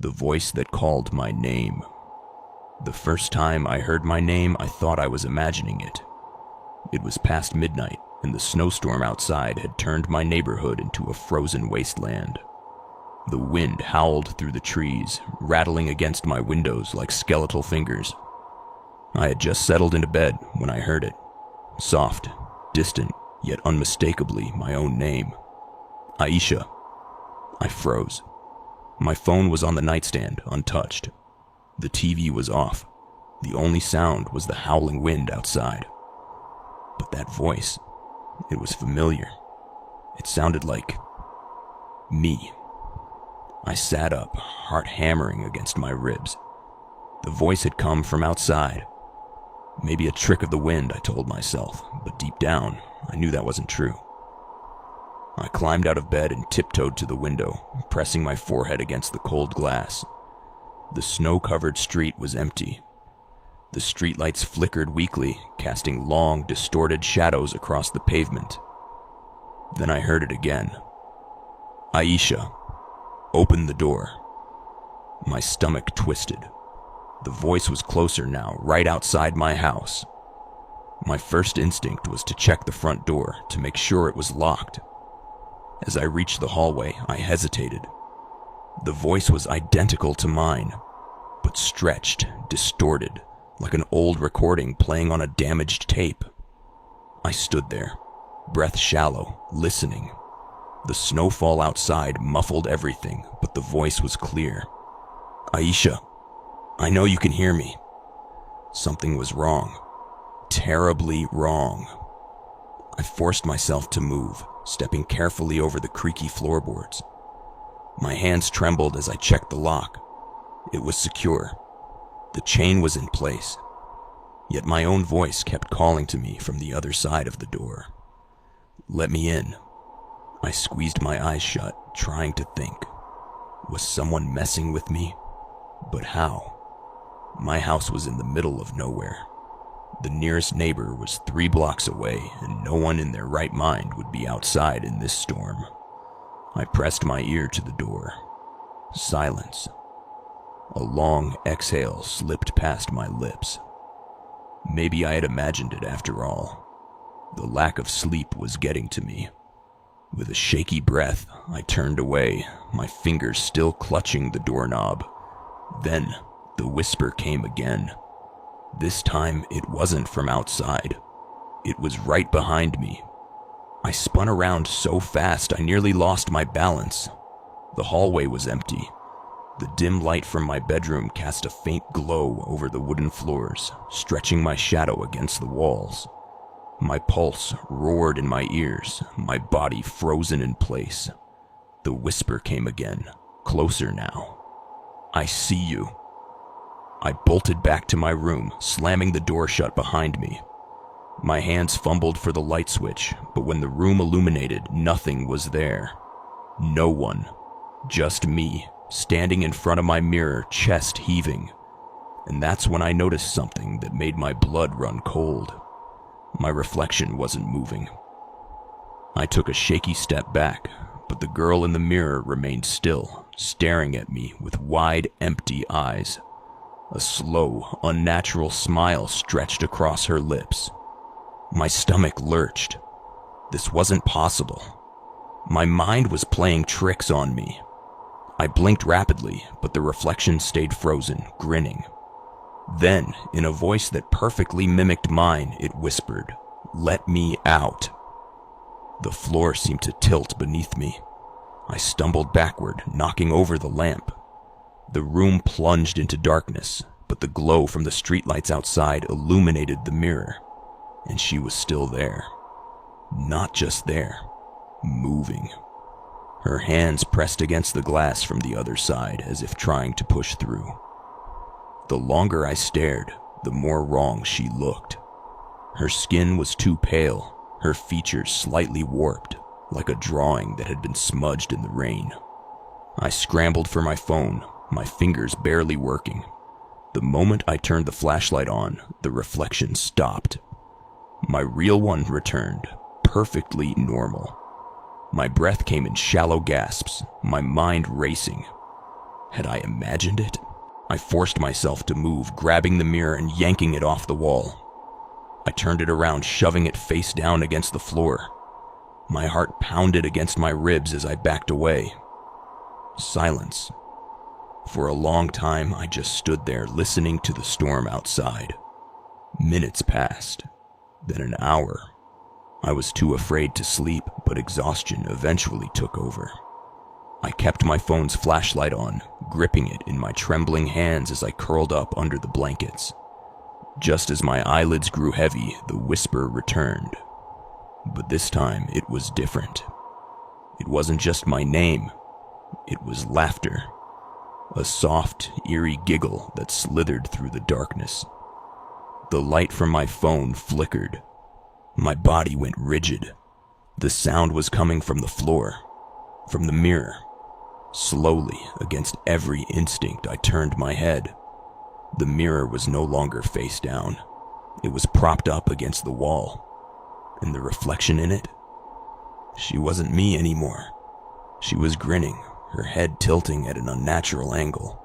the voice that called my name. The first time I heard my name, I thought I was imagining it. It was past midnight, and the snowstorm outside had turned my neighborhood into a frozen wasteland. The wind howled through the trees, rattling against my windows like skeletal fingers. I had just settled into bed when I heard it. Soft, distant, yet unmistakably my own name. Aisha. I froze. My phone was on the nightstand, untouched. The TV was off. The only sound was the howling wind outside. But that voice, it was familiar. It sounded like me. I sat up, heart hammering against my ribs. The voice had come from outside. Maybe a trick of the wind, I told myself, but deep down, I knew that wasn't true. I climbed out of bed and tiptoed to the window, pressing my forehead against the cold glass. The snow-covered street was empty. The streetlights flickered weakly, casting long, distorted shadows across the pavement. Then I heard it again. Aisha, open the door. My stomach twisted. The voice was closer now, right outside my house. My first instinct was to check the front door to make sure it was locked. As I reached the hallway, I hesitated. The voice was identical to mine, but stretched, distorted, like an old recording playing on a damaged tape. I stood there, breath shallow, listening. The snowfall outside muffled everything, but the voice was clear. Aisha, I know you can hear me. Something was wrong. Terribly wrong. I forced myself to move, stepping carefully over the creaky floorboards. My hands trembled as I checked the lock. It was secure. The chain was in place. Yet my own voice kept calling to me from the other side of the door. Let me in. I squeezed my eyes shut, trying to think. Was someone messing with me? But how? My house was in the middle of nowhere. The nearest neighbor was 3 blocks away, and no one in their right mind would be outside in this storm. I pressed my ear to the door. Silence. A long exhale slipped past my lips. Maybe I had imagined it after all. The lack of sleep was getting to me. With a shaky breath, I turned away, my fingers still clutching the doorknob. Then, the whisper came again. This time, it wasn't from outside. It was right behind me. I spun around so fast I nearly lost my balance. The hallway was empty. The dim light from my bedroom cast a faint glow over the wooden floors, stretching my shadow against the walls. My pulse roared in my ears, my body frozen in place. The whisper came again, closer now. I see you. I bolted back to my room, slamming the door shut behind me. My hands fumbled for the light switch, but when the room illuminated, nothing was there. No one. Just me, standing in front of my mirror, chest heaving. And that's when I noticed something that made my blood run cold. My reflection wasn't moving. I took a shaky step back, but the girl in the mirror remained still, staring at me with wide, empty eyes. A slow, unnatural smile stretched across her lips. My stomach lurched. This wasn't possible. My mind was playing tricks on me. I blinked rapidly, but the reflection stayed frozen, grinning. Then, in a voice that perfectly mimicked mine, it whispered, "Let me out." The floor seemed to tilt beneath me. I stumbled backward, knocking over the lamp. The room plunged into darkness, but the glow from the streetlights outside illuminated the mirror. And she was still there. Not just there, moving. Her hands pressed against the glass from the other side as if trying to push through. The longer I stared, the more wrong she looked. Her skin was too pale, her features slightly warped, like a drawing that had been smudged in the rain. I scrambled for my phone, my fingers barely working. The moment I turned the flashlight on, the reflection stopped. My real one returned, perfectly normal. My breath came in shallow gasps, my mind racing. Had I imagined it? I forced myself to move, grabbing the mirror and yanking it off the wall. I turned it around, shoving it face down against the floor. My heart pounded against my ribs as I backed away. Silence. For a long time, I just stood there listening to the storm outside. Minutes passed, then an hour. I was too afraid to sleep, but exhaustion eventually took over. I kept my phone's flashlight on, gripping it in my trembling hands as I curled up under the blankets. Just as my eyelids grew heavy, the whisper returned. But this time, it was different. It wasn't just my name. It was laughter. A soft, eerie giggle that slithered through the darkness. The light from my phone flickered. My body went rigid. The sound was coming from the floor, from the mirror. Slowly, against every instinct, I turned my head. The mirror was no longer face down. It was propped up against the wall. And the reflection in it? She wasn't me anymore. She was grinning, her head tilting at an unnatural angle.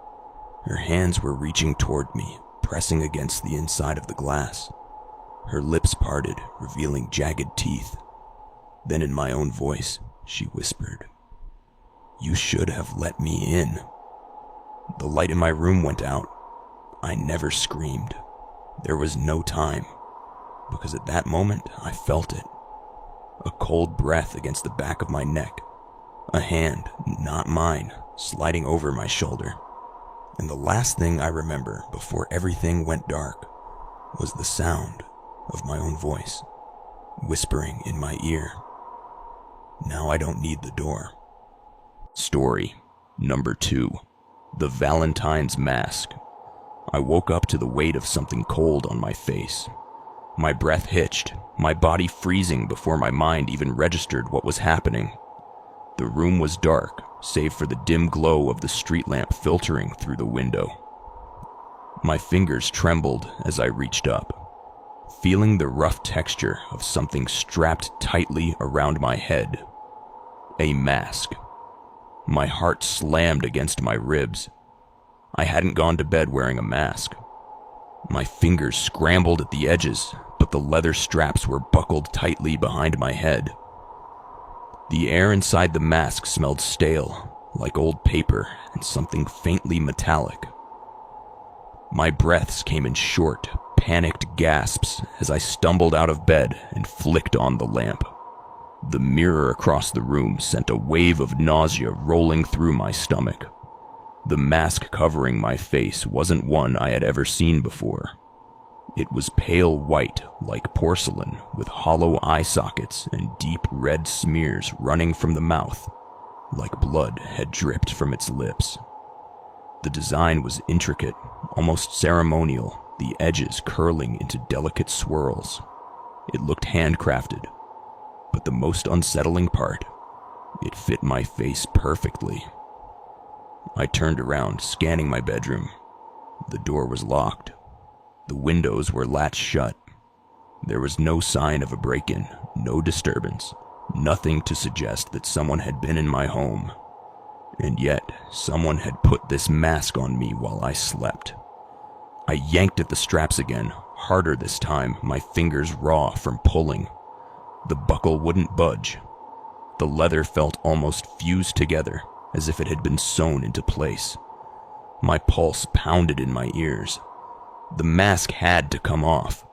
Her hands were reaching toward me, pressing against the inside of the glass. Her lips parted, revealing jagged teeth. Then in my own voice, she whispered, "You should have let me in." The light in my room went out. I never screamed. There was no time, because at that moment I felt it. A cold breath against the back of my neck. A hand, not mine, sliding over my shoulder. And the last thing I remember before everything went dark was the sound of my own voice, whispering in my ear, "Now I don't need the door." Story number 2. The Valentine's Mask. I woke up to the weight of something cold on my face. My breath hitched, my body freezing before my mind even registered what was happening. The room was dark, save for the dim glow of the street lamp filtering through the window. My fingers trembled as I reached up, feeling the rough texture of something strapped tightly around my head. A mask. My heart slammed against my ribs. I hadn't gone to bed wearing a mask. My fingers scrambled at the edges, but the leather straps were buckled tightly behind my head. The air inside the mask smelled stale, like old paper and something faintly metallic. My breaths came in short, panicked gasps as I stumbled out of bed and flicked on the lamp. The mirror across the room sent a wave of nausea rolling through my stomach. The mask covering my face wasn't one I had ever seen before. It was pale white, like porcelain, with hollow eye sockets and deep red smears running from the mouth, like blood had dripped from its lips. The design was intricate, almost ceremonial, the edges curling into delicate swirls. It looked handcrafted, but the most unsettling part, it fit my face perfectly. I turned around, scanning my bedroom. The door was locked. The windows were latched shut. There was no sign of a break-in, no disturbance, nothing to suggest that someone had been in my home. And yet, someone had put this mask on me while I slept. I yanked at the straps again, harder this time, my fingers raw from pulling. The buckle wouldn't budge. The leather felt almost fused together, as if it had been sewn into place. My pulse pounded in my ears. The mask had to come off.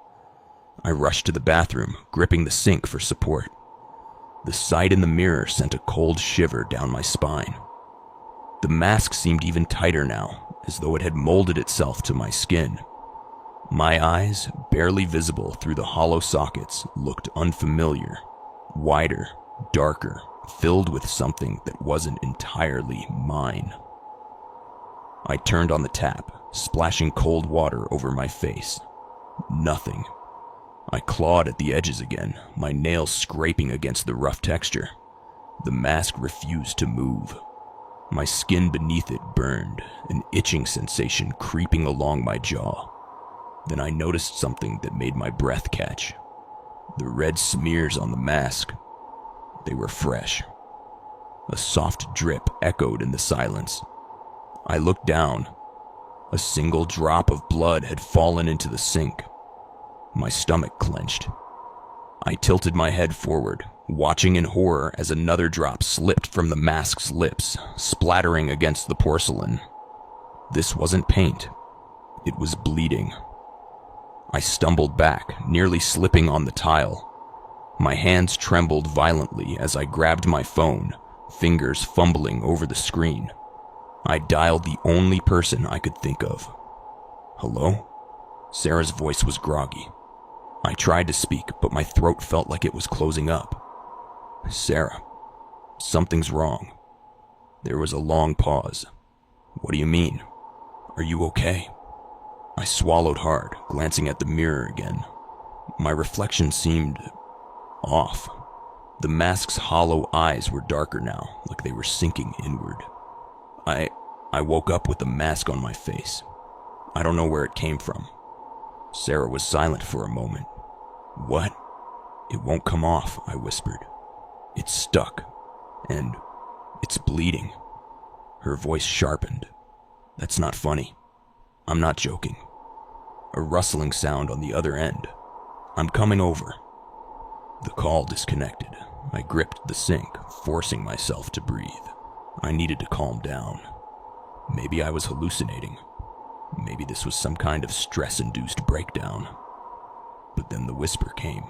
I rushed to the bathroom, gripping the sink for support. The sight in the mirror sent a cold shiver down my spine. The mask seemed even tighter now, as though it had molded itself to my skin. My eyes, barely visible through the hollow sockets, looked unfamiliar, wider, darker, filled with something that wasn't entirely mine. I turned on the tap, splashing cold water over my face. Nothing. I clawed at the edges again, my nails scraping against the rough texture. The mask refused to move. My skin beneath it burned, an itching sensation creeping along my jaw. Then I noticed something that made my breath catch. The red smears on the mask. They were fresh. A soft drip echoed in the silence. I looked down. A single drop of blood had fallen into the sink. My stomach clenched. I tilted my head forward, watching in horror as another drop slipped from the mask's lips, splattering against the porcelain. This wasn't paint. It was bleeding. I stumbled back, nearly slipping on the tile. My hands trembled violently as I grabbed my phone, fingers fumbling over the screen. I dialed the only person I could think of. Hello? Sarah's voice was groggy. I tried to speak, but my throat felt like it was closing up. Sarah, something's wrong. There was a long pause. What do you mean? Are you okay? I swallowed hard, glancing at the mirror again. My reflection seemed off. The mask's hollow eyes were darker now, like they were sinking inward. I woke up with the mask on my face. I don't know where it came from. Sarah was silent for a moment. What? It won't come off, I whispered. It's stuck, and it's bleeding. Her voice sharpened. That's not funny. I'm not joking. A rustling sound on the other end. I'm coming over. The call disconnected. I gripped the sink, forcing myself to breathe. I needed to calm down. Maybe I was hallucinating. Maybe this was some kind of stress-induced breakdown. But then the whisper came.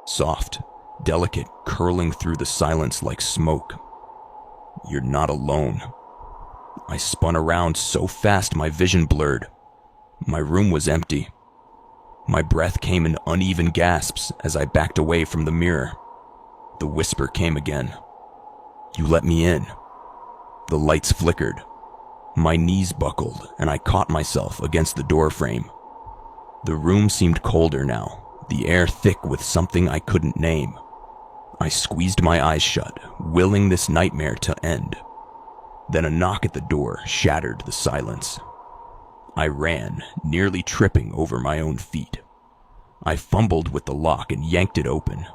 Soft, delicate, curling through the silence like smoke. You're not alone. I spun around so fast my vision blurred. My room was empty. My breath came in uneven gasps as I backed away from the mirror. The whisper came again. You let me in. The lights flickered. My knees buckled, and I caught myself against the doorframe. The room seemed colder now, the air thick with something I couldn't name. I squeezed my eyes shut, willing this nightmare to end. Then a knock at the door shattered the silence. I ran, nearly tripping over my own feet. I fumbled with the lock and yanked it open.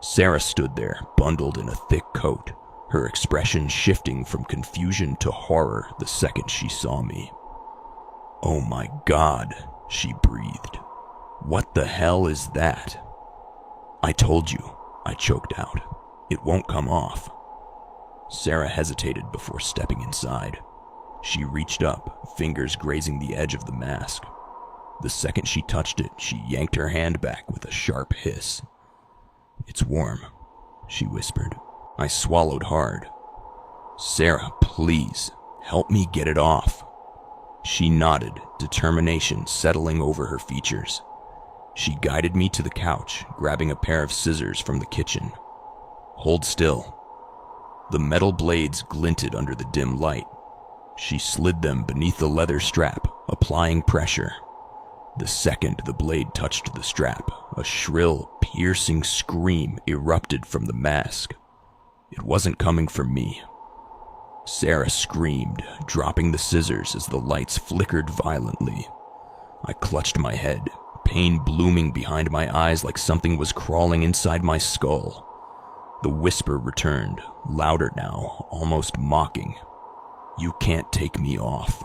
Sarah stood there, bundled in a thick coat, her expression shifting from confusion to horror the second she saw me. Oh my God, she breathed. What the hell is that? I told you, I choked out. It won't come off. Sarah hesitated before stepping inside. She reached up, fingers grazing the edge of the mask. The second she touched it, she yanked her hand back with a sharp hiss. It's warm, she whispered. I swallowed hard. Sarah, please, help me get it off. She nodded, determination settling over her features. She guided me to the couch, grabbing a pair of scissors from the kitchen. Hold still. The metal blades glinted under the dim light. She slid them beneath the leather strap, applying pressure. The second the blade touched the strap, a shrill, piercing scream erupted from the mask. It wasn't coming from me. Sarah screamed, dropping the scissors as the lights flickered violently. I clutched my head, pain blooming behind my eyes like something was crawling inside my skull. The whisper returned, louder now, almost mocking. You can't take me off.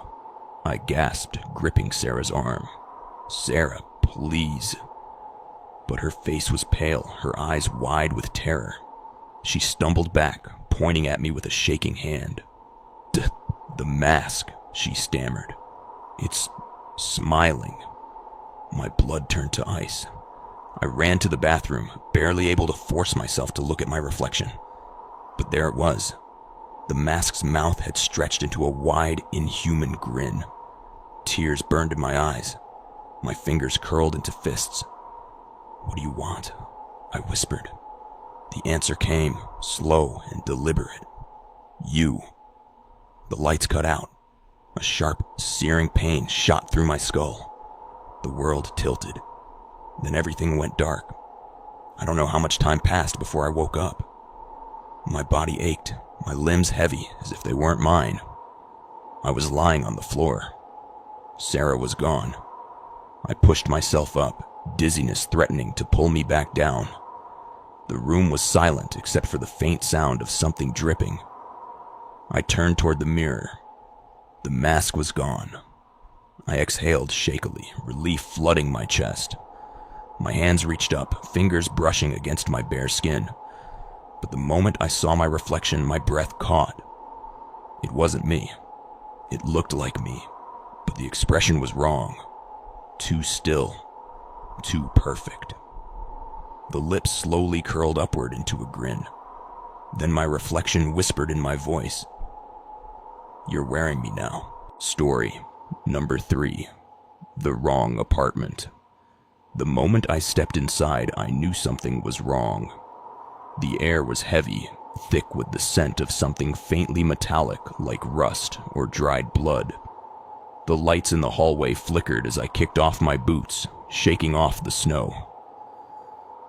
I gasped, gripping Sarah's arm. Sarah, please. But her face was pale, her eyes wide with terror. She stumbled back, pointing at me with a shaking hand. The mask, she stammered. It's smiling. My blood turned to ice. I ran to the bathroom, barely able to force myself to look at my reflection. But there it was. The mask's mouth had stretched into a wide, inhuman grin. Tears burned in my eyes. My fingers curled into fists. What do you want? I whispered. The answer came, slow and deliberate. You. The lights cut out. A sharp, searing pain shot through my skull. The world tilted. Then everything went dark. I don't know how much time passed before I woke up. My body ached, my limbs heavy as if they weren't mine. I was lying on the floor. Sarah was gone. I pushed myself up, dizziness threatening to pull me back down. The room was silent except for the faint sound of something dripping. I turned toward the mirror. The mask was gone. I exhaled shakily, relief flooding my chest. My hands reached up, fingers brushing against my bare skin. But the moment I saw my reflection, my breath caught. It wasn't me. It looked like me, but the expression was wrong. Too still. Too perfect. The lips slowly curled upward into a grin. Then my reflection whispered in my voice, "You're wearing me now." Story number 3. The wrong apartment. The moment I stepped inside, I knew something was wrong. The air was heavy, thick with the scent of something faintly metallic like rust or dried blood. The lights in the hallway flickered as I kicked off my boots, shaking off the snow.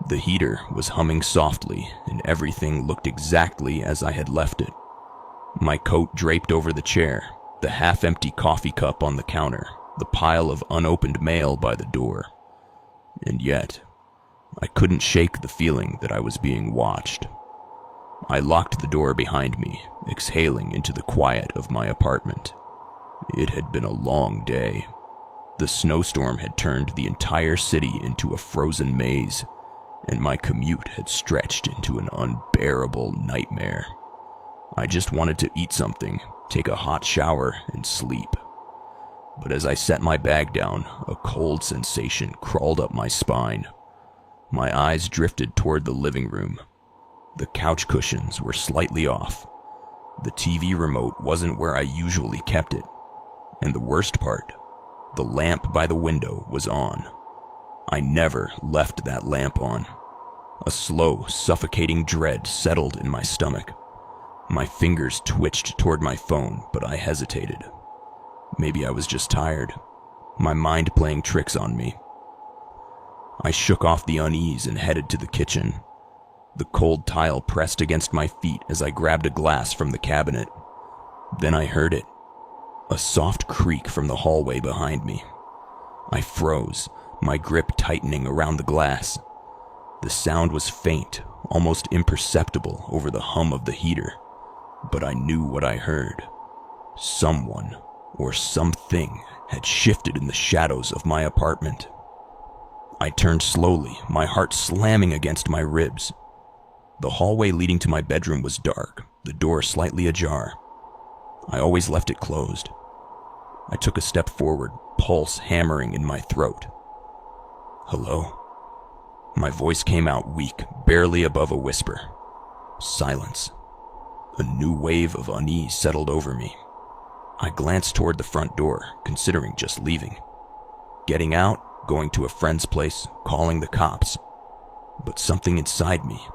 The heater was humming softly, and everything looked exactly as I had left it. My coat draped over the chair, the half-empty coffee cup on the counter, the pile of unopened mail by the door. And yet, I couldn't shake the feeling that I was being watched. I locked the door behind me, exhaling into the quiet of my apartment. It had been a long day. The snowstorm had turned the entire city into a frozen maze, and my commute had stretched into an unbearable nightmare. I just wanted to eat something, take a hot shower, and sleep. But as I set my bag down, a cold sensation crawled up my spine. My eyes drifted toward the living room. The couch cushions were slightly off. The TV remote wasn't where I usually kept it. And the worst part, the lamp by the window was on. I never left that lamp on. A slow, suffocating dread settled in my stomach. My fingers twitched toward my phone, but I hesitated. Maybe I was just tired, my mind playing tricks on me. I shook off the unease and headed to the kitchen. The cold tile pressed against my feet as I grabbed a glass from the cabinet. Then I heard it, a soft creak from the hallway behind me. I froze, my grip tightening around the glass. The sound was faint, almost imperceptible over the hum of the heater, but I knew what I heard. Someone or something had shifted in the shadows of my apartment. I turned slowly, my heart slamming against my ribs. The hallway leading to my bedroom was dark, the door slightly ajar. I always left it closed. I took a step forward, pulse hammering in my throat. "Hello?" My voice came out weak, barely above a whisper. Silence. A new wave of unease settled over me. I glanced toward the front door, considering just leaving. Getting out, going to a friend's place, calling the cops. But something inside me,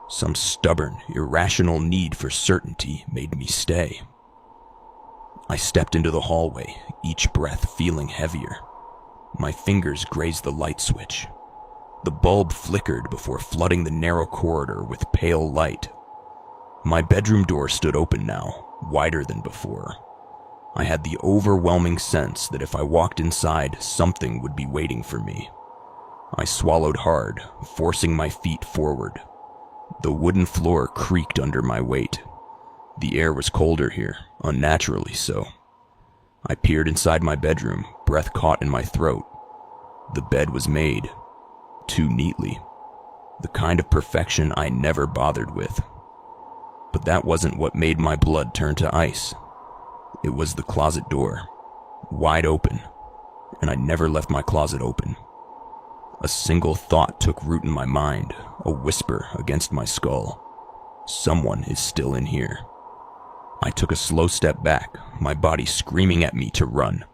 some stubborn, irrational need for certainty, made me stay. I stepped into the hallway, each breath feeling heavier. My fingers grazed the light switch. The bulb flickered before flooding the narrow corridor with pale light. My bedroom door stood open now, wider than before. I had the overwhelming sense that if I walked inside, something would be waiting for me. I swallowed hard, forcing my feet forward. The wooden floor creaked under my weight. The air was colder here, unnaturally so. I peered inside my bedroom, breath caught in my throat. The bed was made, too neatly, the kind of perfection I never bothered with. But that wasn't what made my blood turn to ice. It was the closet door, wide open, and I never left my closet open. A single thought took root in my mind, a whisper against my skull. Someone is still in here. I took a slow step back, my body screaming at me to run.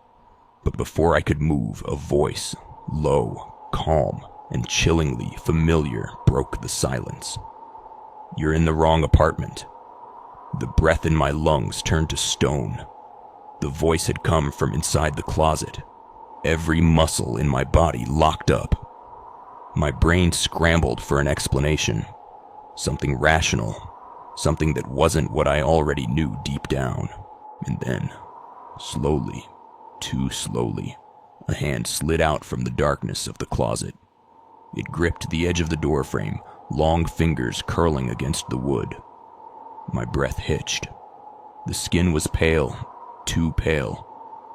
But before I could move, a voice, low, calm, and chillingly familiar, broke the silence. "You're in the wrong apartment." The breath in my lungs turned to stone. The voice had come from inside the closet. Every muscle in my body locked up. My brain scrambled for an explanation. Something rational. Something that wasn't what I already knew deep down. And then, slowly, too slowly, a hand slid out from the darkness of the closet. It gripped the edge of the doorframe, long fingers curling against the wood. My breath hitched. The skin was pale, too pale,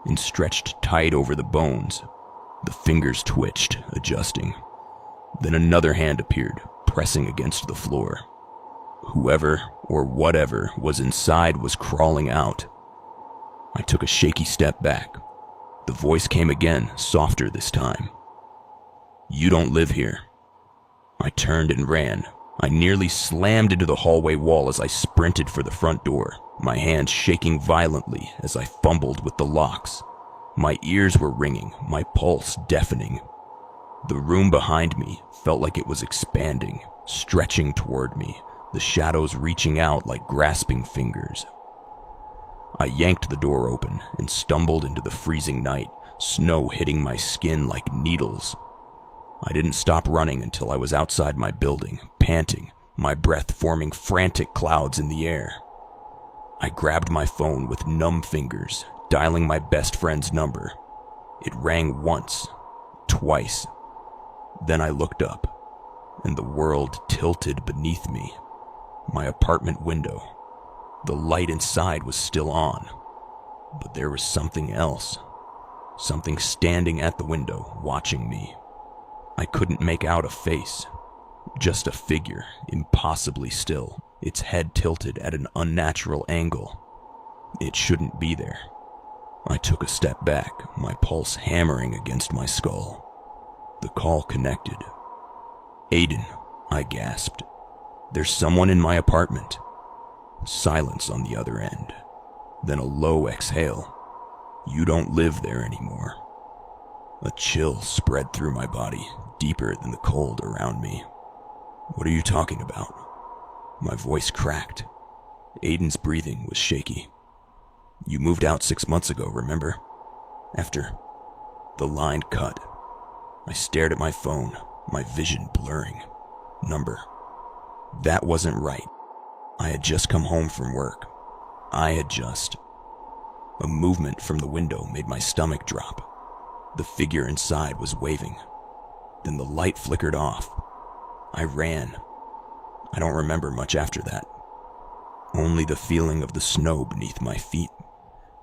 and stretched tight over the bones. The fingers twitched, adjusting. Then another hand appeared, pressing against the floor. Whoever or whatever was inside was crawling out. I took a shaky step back. The voice came again, softer this time. "You don't live here." I turned and ran. I nearly slammed into the hallway wall as I sprinted for the front door, my hands shaking violently as I fumbled with the locks. My ears were ringing, my pulse deafening. The room behind me felt like it was expanding, stretching toward me, the shadows reaching out like grasping fingers. I yanked the door open and stumbled into the freezing night, snow hitting my skin like needles. I didn't stop running until I was outside my building, panting, my breath forming frantic clouds in the air. I grabbed my phone with numb fingers, dialing my best friend's number. It rang once, twice. Then I looked up, and the world tilted beneath me. My apartment window. The light inside was still on, but there was something else. Something standing at the window, watching me. I couldn't make out a face, just a figure, impossibly still, its head tilted at an unnatural angle. It shouldn't be there. I took a step back, my pulse hammering against my skull. The call connected. "Aiden," I gasped. "There's someone in my apartment." Silence on the other end. Then a low exhale. "You don't live there anymore." A chill spread through my body, deeper than the cold around me. "What are you talking about?" My voice cracked. Aiden's breathing was shaky. "You moved out 6 months ago, remember? After..." The line cut. I stared at my phone, my vision blurring. Number. That wasn't right. I had just come home from work. A movement from the window made my stomach drop. The figure inside was waving. Then the light flickered off. I ran. I don't remember much after that. Only the feeling of the snow beneath my feet.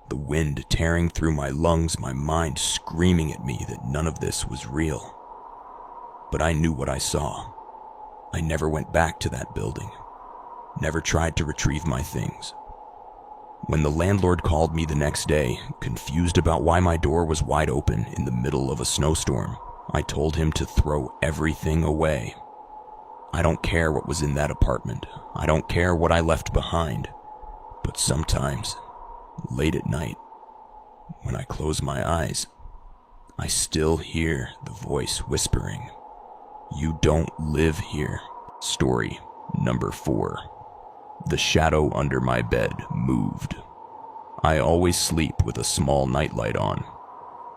The wind tearing through my lungs, my mind screaming at me that none of this was real. But I knew what I saw. I never went back to that building. Never tried to retrieve my things. When the landlord called me the next day, confused about why my door was wide open in the middle of a snowstorm, I told him to throw everything away. I don't care what was in that apartment. I don't care what I left behind. But sometimes, late at night, when I close my eyes, I still hear the voice whispering, "You don't live here." Story number 4. The shadow under my bed moved. I always sleep with a small nightlight on.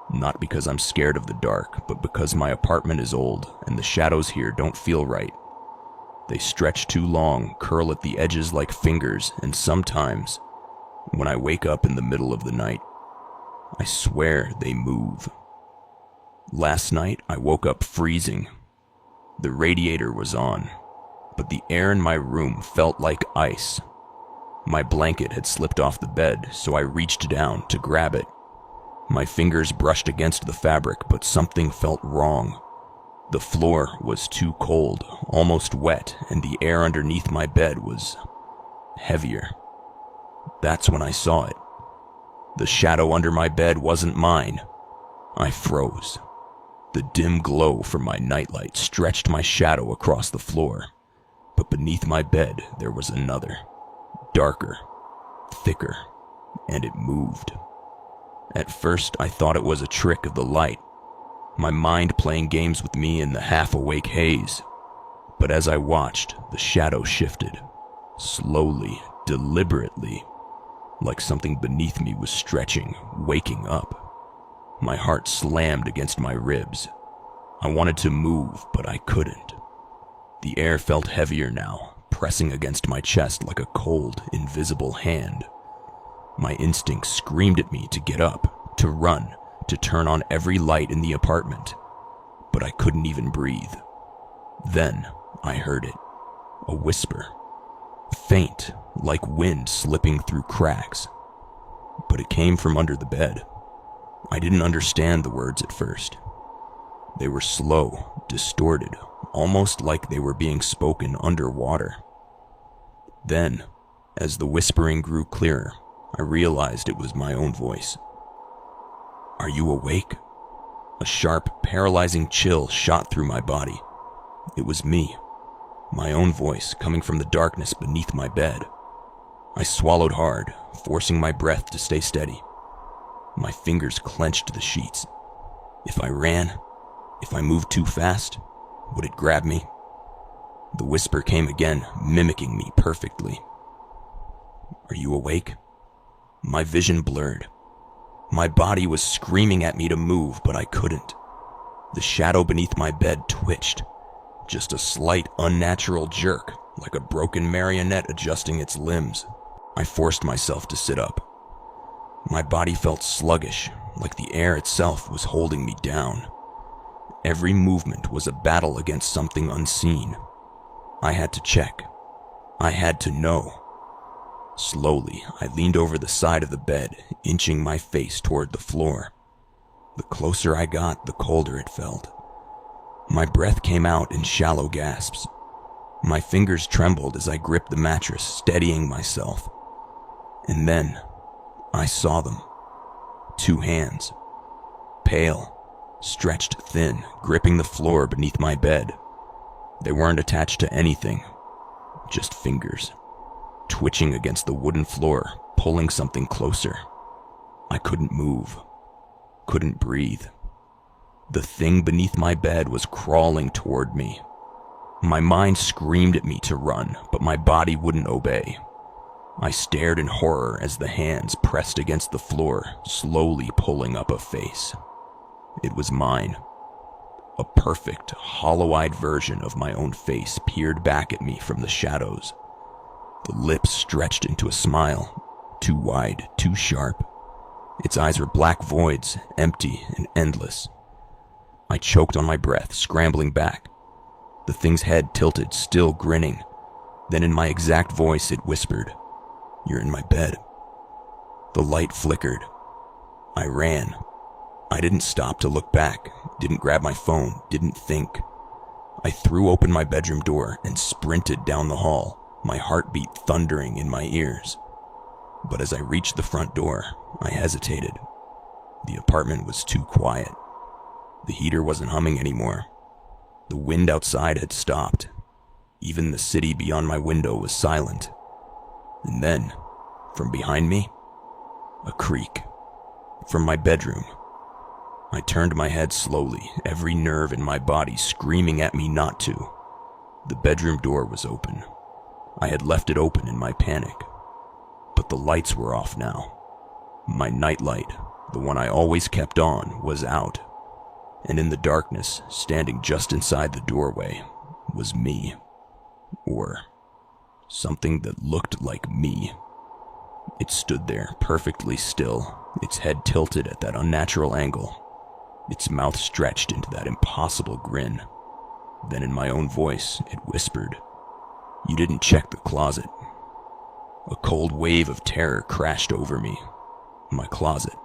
Not because I'm scared of the dark, but because my apartment is old and the shadows here don't feel right. They stretch too long, curl at the edges like fingers, and sometimes, when I wake up in the middle of the night, I swear they move. Last night, I woke up freezing. The radiator was on, but the air in my room felt like ice. My blanket had slipped off the bed, so I reached down to grab it. My fingers brushed against the fabric, but something felt wrong. The floor was too cold, almost wet, and the air underneath my bed was heavier. That's when I saw it. The shadow under my bed wasn't mine. I froze. The dim glow from my nightlight stretched my shadow across the floor. But beneath my bed, there was another, darker, thicker, and it moved. At first, I thought it was a trick of the light, my mind playing games with me in the half-awake haze. But as I watched, the shadow shifted, slowly, deliberately, like something beneath me was stretching, waking up. My heart slammed against my ribs. I wanted to move, but I couldn't. The air felt heavier now, pressing against my chest like a cold, invisible hand. My instincts screamed at me to get up, to run, to turn on every light in the apartment. But I couldn't even breathe. Then I heard it. A whisper. Faint, like wind slipping through cracks. but it came from under the bed. I didn't understand the words at first. They were slow, distorted, almost like they were being spoken underwater. Then, as the whispering grew clearer, I realized it was my own voice. "Are you awake?" A sharp, paralyzing chill shot through my body. It was me, my own voice coming from the darkness beneath my bed. I swallowed hard, forcing my breath to stay steady. My fingers clenched the sheets. If I ran, if I moved too fast, would it grab me? The whisper came again, mimicking me perfectly. "Are you awake?" My vision blurred. My body was screaming at me to move, but I couldn't. The shadow beneath my bed twitched, just a slight, unnatural jerk, like a broken marionette adjusting its limbs. I forced myself to sit up. My body felt sluggish, like the air itself was holding me down. Every movement was a battle against something unseen. I had to check. I had to know. Slowly, I leaned over the side of the bed, inching my face toward the floor. The closer I got, the colder it felt. My breath came out in shallow gasps. My fingers trembled as I gripped the mattress, steadying myself. And then, I saw them. 2 hands. Pale, stretched thin, gripping the floor beneath my bed. They weren't attached to anything, just fingers, twitching against the wooden floor, pulling something closer. I couldn't move, couldn't breathe. The thing beneath my bed was crawling toward me. My mind screamed at me to run, but my body wouldn't obey. I stared in horror as the hands pressed against the floor, slowly pulling up a face. It was mine. A perfect, hollow-eyed version of my own face peered back at me from the shadows. The lips stretched into a smile, too wide, too sharp. Its eyes were black voids, empty and endless. I choked on my breath, scrambling back. The thing's head tilted, still grinning. Then in my exact voice it whispered, "You're in my bed." The light flickered. I ran. I didn't stop to look back, didn't grab my phone, didn't think. I threw open my bedroom door and sprinted down the hall, my heartbeat thundering in my ears. But as I reached the front door, I hesitated. The apartment was too quiet. The heater wasn't humming anymore. The wind outside had stopped. Even the city beyond my window was silent. And then, from behind me, a creak. From my bedroom. I turned my head slowly, every nerve in my body screaming at me not to. The bedroom door was open. I had left it open in my panic. But the lights were off now. My nightlight, the one I always kept on, was out. And in the darkness, standing just inside the doorway, was me. Or something that looked like me. It stood there, perfectly still, its head tilted at that unnatural angle, its mouth stretched into that impossible grin. Then in my own voice, it whispered, "You didn't check the closet." A cold wave of terror crashed over me. My closet.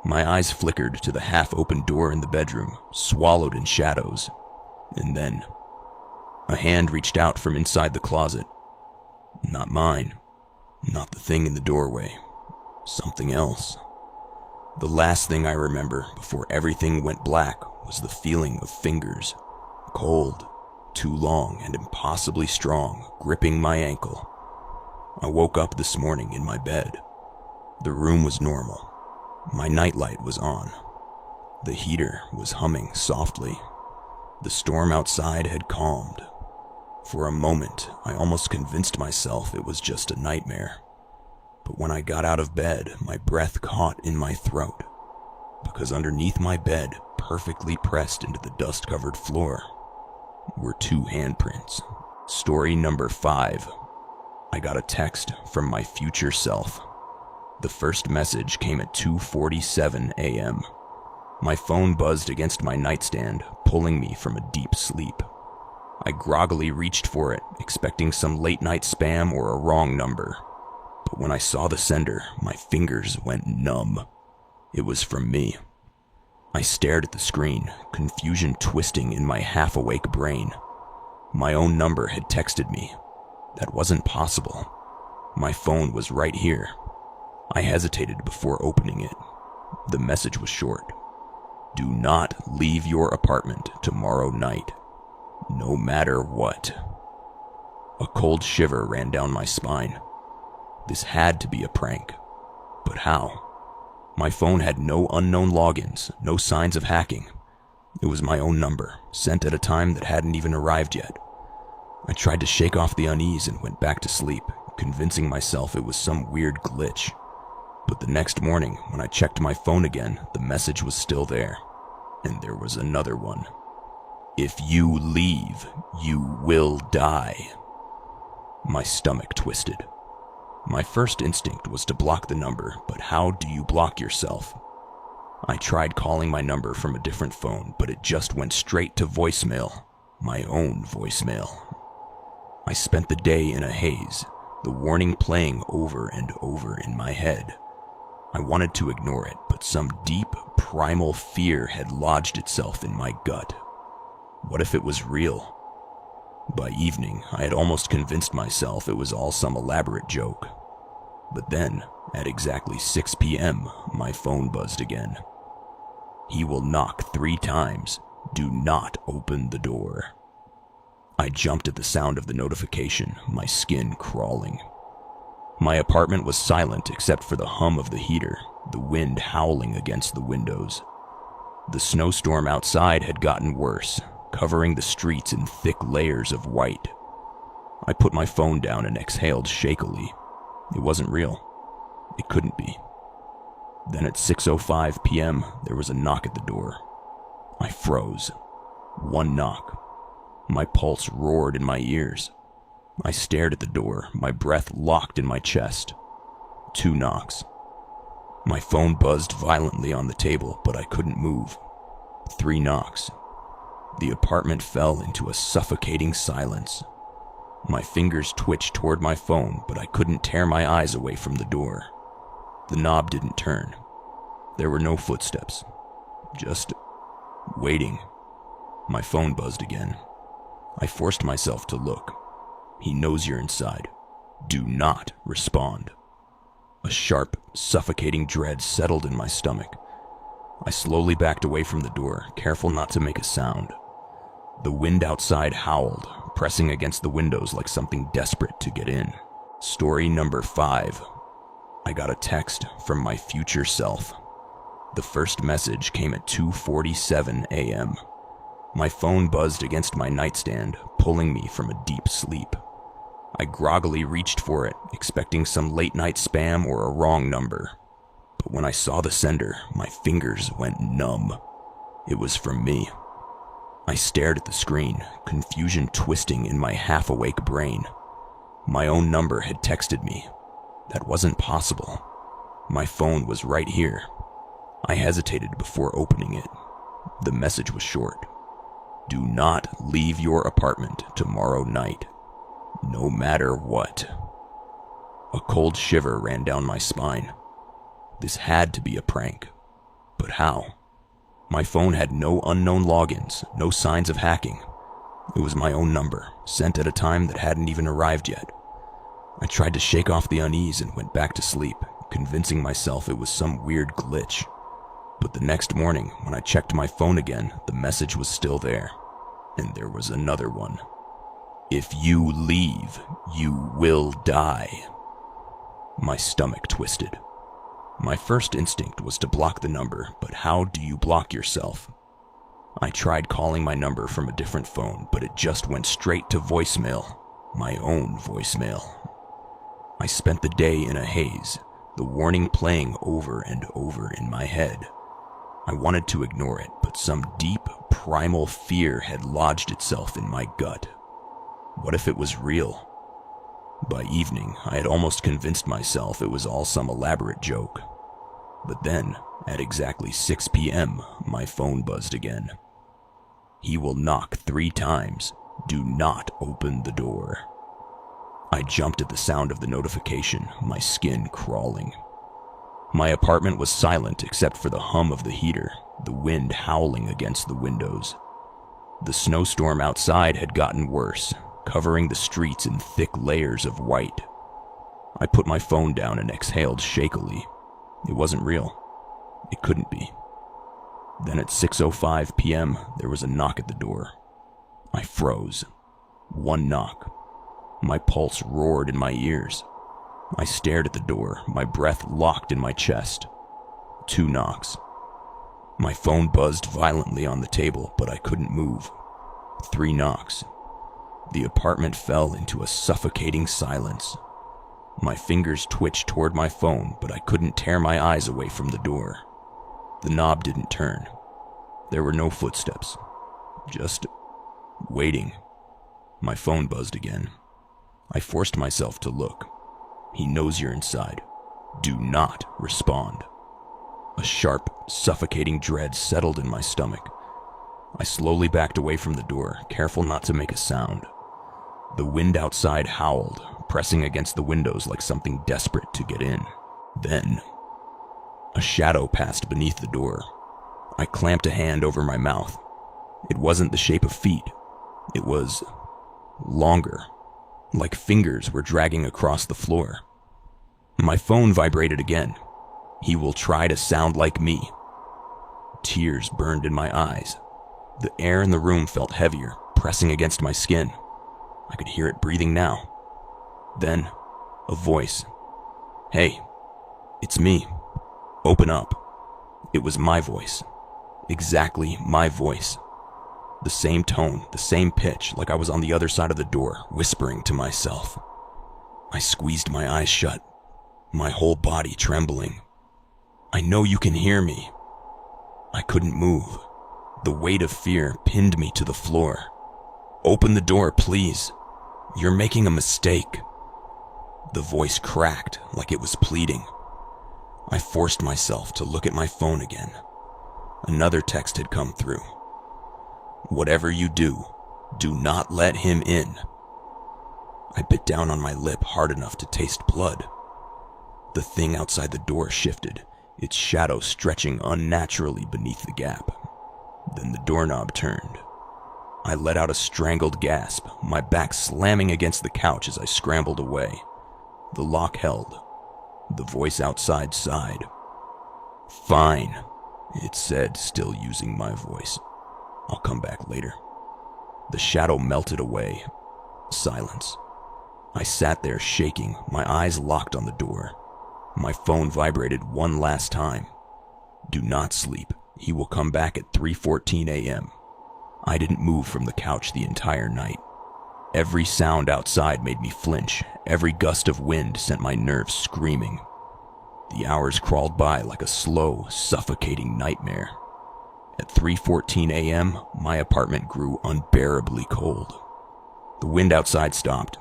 My eyes flickered to the half-open door in the bedroom, swallowed in shadows. And then, a hand reached out from inside the closet. Not mine. Not the thing in the doorway. Something else. The last thing I remember before everything went black was the feeling of fingers, cold, too long and impossibly strong, gripping my ankle. I woke up this morning in my bed. The room was normal. My nightlight was on. The heater was humming softly. The storm outside had calmed. For a moment, I almost convinced myself it was just a nightmare. But when I got out of bed, my breath caught in my throat. Because underneath my bed, perfectly pressed into the dust-covered floor, were 2 handprints. Story number 5. I got a text from my future self. The first message came at 2:47 a.m. My phone buzzed against my nightstand, pulling me from a deep sleep. I groggily reached for it, expecting some late-night spam or a wrong number. But when I saw the sender, my fingers went numb. It was from me. I stared at the screen, confusion twisting in my half-awake brain. My own number had texted me. That wasn't possible. My phone was right here. I hesitated before opening it. The message was short. Do not leave your apartment tomorrow night, no matter what. A cold shiver ran down my spine. This had to be a prank. But how? My phone had no unknown logins, no signs of hacking. It was my own number, sent at a time that hadn't even arrived yet. I tried to shake off the unease and went back to sleep, convincing myself it was some weird glitch. But the next morning, when I checked my phone again, the message was still there. And there was another one. If you leave, you will die. My stomach twisted. My first instinct was to block the number, but how do you block yourself? I tried calling my number from a different phone, but it just went straight to voicemail, my own voicemail. I spent the day in a haze, the warning playing over and over in my head. I wanted to ignore it, but some deep, primal fear had lodged itself in my gut. What if it was real? By evening, I had almost convinced myself it was all some elaborate joke. But then, at exactly 6 p.m., my phone buzzed again. He will knock 3 times. Do not open the door. I jumped at the sound of the notification, my skin crawling. My apartment was silent except for the hum of the heater, the wind howling against the windows. The snowstorm outside had gotten worse, covering the streets in thick layers of white. I put my phone down and exhaled shakily. It wasn't real. It couldn't be. Then at 6:05 p.m., there was a knock at the door. I froze. One knock. My pulse roared in my ears. I stared at the door, my breath locked in my chest. 2 knocks. My phone buzzed violently on the table, but I couldn't move. 3 knocks. The apartment fell into a suffocating silence. My fingers twitched toward my phone, but I couldn't tear my eyes away from the door. The knob didn't turn. There were no footsteps. Just waiting. My phone buzzed again. I forced myself to look. He knows you're inside. Do not respond. A sharp, suffocating dread settled in my stomach. I slowly backed away from the door, careful not to make a sound. The wind outside howled, pressing against the windows like something desperate to get in. Story number 5. I got a text from my future self. The first message came at 2:47 a.m. My phone buzzed against my nightstand, pulling me from a deep sleep. I groggily reached for it, expecting some late-night spam or a wrong number. But when I saw the sender, my fingers went numb. It was from me. I stared at the screen, confusion twisting in my half-awake brain. My own number had texted me. That wasn't possible. My phone was right here. I hesitated before opening it. The message was short. Do not leave your apartment tomorrow night, no matter what. A cold shiver ran down my spine. This had to be a prank. But how? My phone had no unknown logins, no signs of hacking. It was my own number, sent at a time that hadn't even arrived yet. I tried to shake off the unease and went back to sleep, convincing myself it was some weird glitch. But the next morning, when I checked my phone again, the message was still there. And there was another one. If you leave, you will die. My stomach twisted. My first instinct was to block the number, but how do you block yourself? I tried calling my number from a different phone, but it just went straight to voicemail, my own voicemail. I spent the day in a haze, the warning playing over and over in my head. I wanted to ignore it, but some deep, primal fear had lodged itself in my gut. What if it was real? By evening, I had almost convinced myself it was all some elaborate joke. But then, at exactly 6 p.m., my phone buzzed again. He will knock 3 times. Do not open the door. I jumped at the sound of the notification, my skin crawling. My apartment was silent except for the hum of the heater, the wind howling against the windows. The snowstorm outside had gotten worse, covering the streets in thick layers of white. I put my phone down and exhaled shakily. It wasn't real. It couldn't be. Then at 6:05 p.m., there was a knock at the door. I froze. One knock. My pulse roared in my ears. I stared at the door, my breath locked in my chest. 2 knocks. My phone buzzed violently on the table, but I couldn't move. 3 knocks. The apartment fell into a suffocating silence. My fingers twitched toward my phone, but I couldn't tear my eyes away from the door. The knob didn't turn. There were no footsteps. Just waiting. My phone buzzed again. I forced myself to look. He knows you're inside. Do not respond. A sharp, suffocating dread settled in my stomach. I slowly backed away from the door, careful not to make a sound. The wind outside howled, pressing against the windows like something desperate to get in. Then, a shadow passed beneath the door. I clamped a hand over my mouth. It wasn't the shape of feet. It was longer, like fingers were dragging across the floor. My phone vibrated again. He will try to sound like me. Tears burned in my eyes. The air in the room felt heavier, pressing against my skin. I could hear it breathing now. Then, a voice. "Hey, it's me. Open up." It was my voice. Exactly my voice. The same tone, the same pitch, like I was on the other side of the door, whispering to myself. I squeezed my eyes shut, my whole body trembling. "I know you can hear me." I couldn't move. The weight of fear pinned me to the floor. "Open the door, please. You're making a mistake." The voice cracked like it was pleading. I forced myself to look at my phone again. Another text had come through. "Whatever you do, do not let him in." I bit down on my lip hard enough to taste blood. The thing outside the door shifted, its shadow stretching unnaturally beneath the gap. Then the doorknob turned. I let out a strangled gasp, my back slamming against the couch as I scrambled away. The lock held. The voice outside sighed. "Fine," it said, still using my voice. "I'll come back later." The shadow melted away. Silence. I sat there shaking, my eyes locked on the door. My phone vibrated one last time. "Do not sleep. He will come back at 3:14 a.m. I didn't move from the couch the entire night. Every sound outside made me flinch. Every gust of wind sent my nerves screaming. The hours crawled by like a slow, suffocating nightmare. At 3:14 a.m., my apartment grew unbearably cold. The wind outside stopped.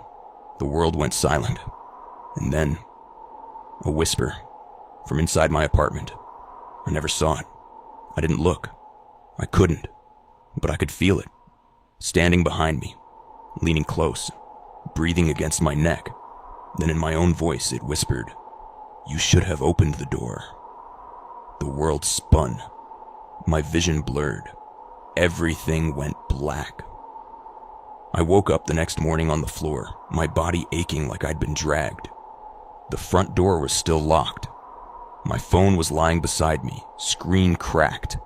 The world went silent. And then, a whisper from inside my apartment. I never saw it. I didn't look. I couldn't. But I could feel it. Standing behind me, leaning close, breathing against my neck. Then in my own voice it whispered, "You should have opened the door." The world spun. My vision blurred. Everything went black. I woke up the next morning on the floor, my body aching like I'd been dragged. The front door was still locked. My phone was lying beside me, screen cracked,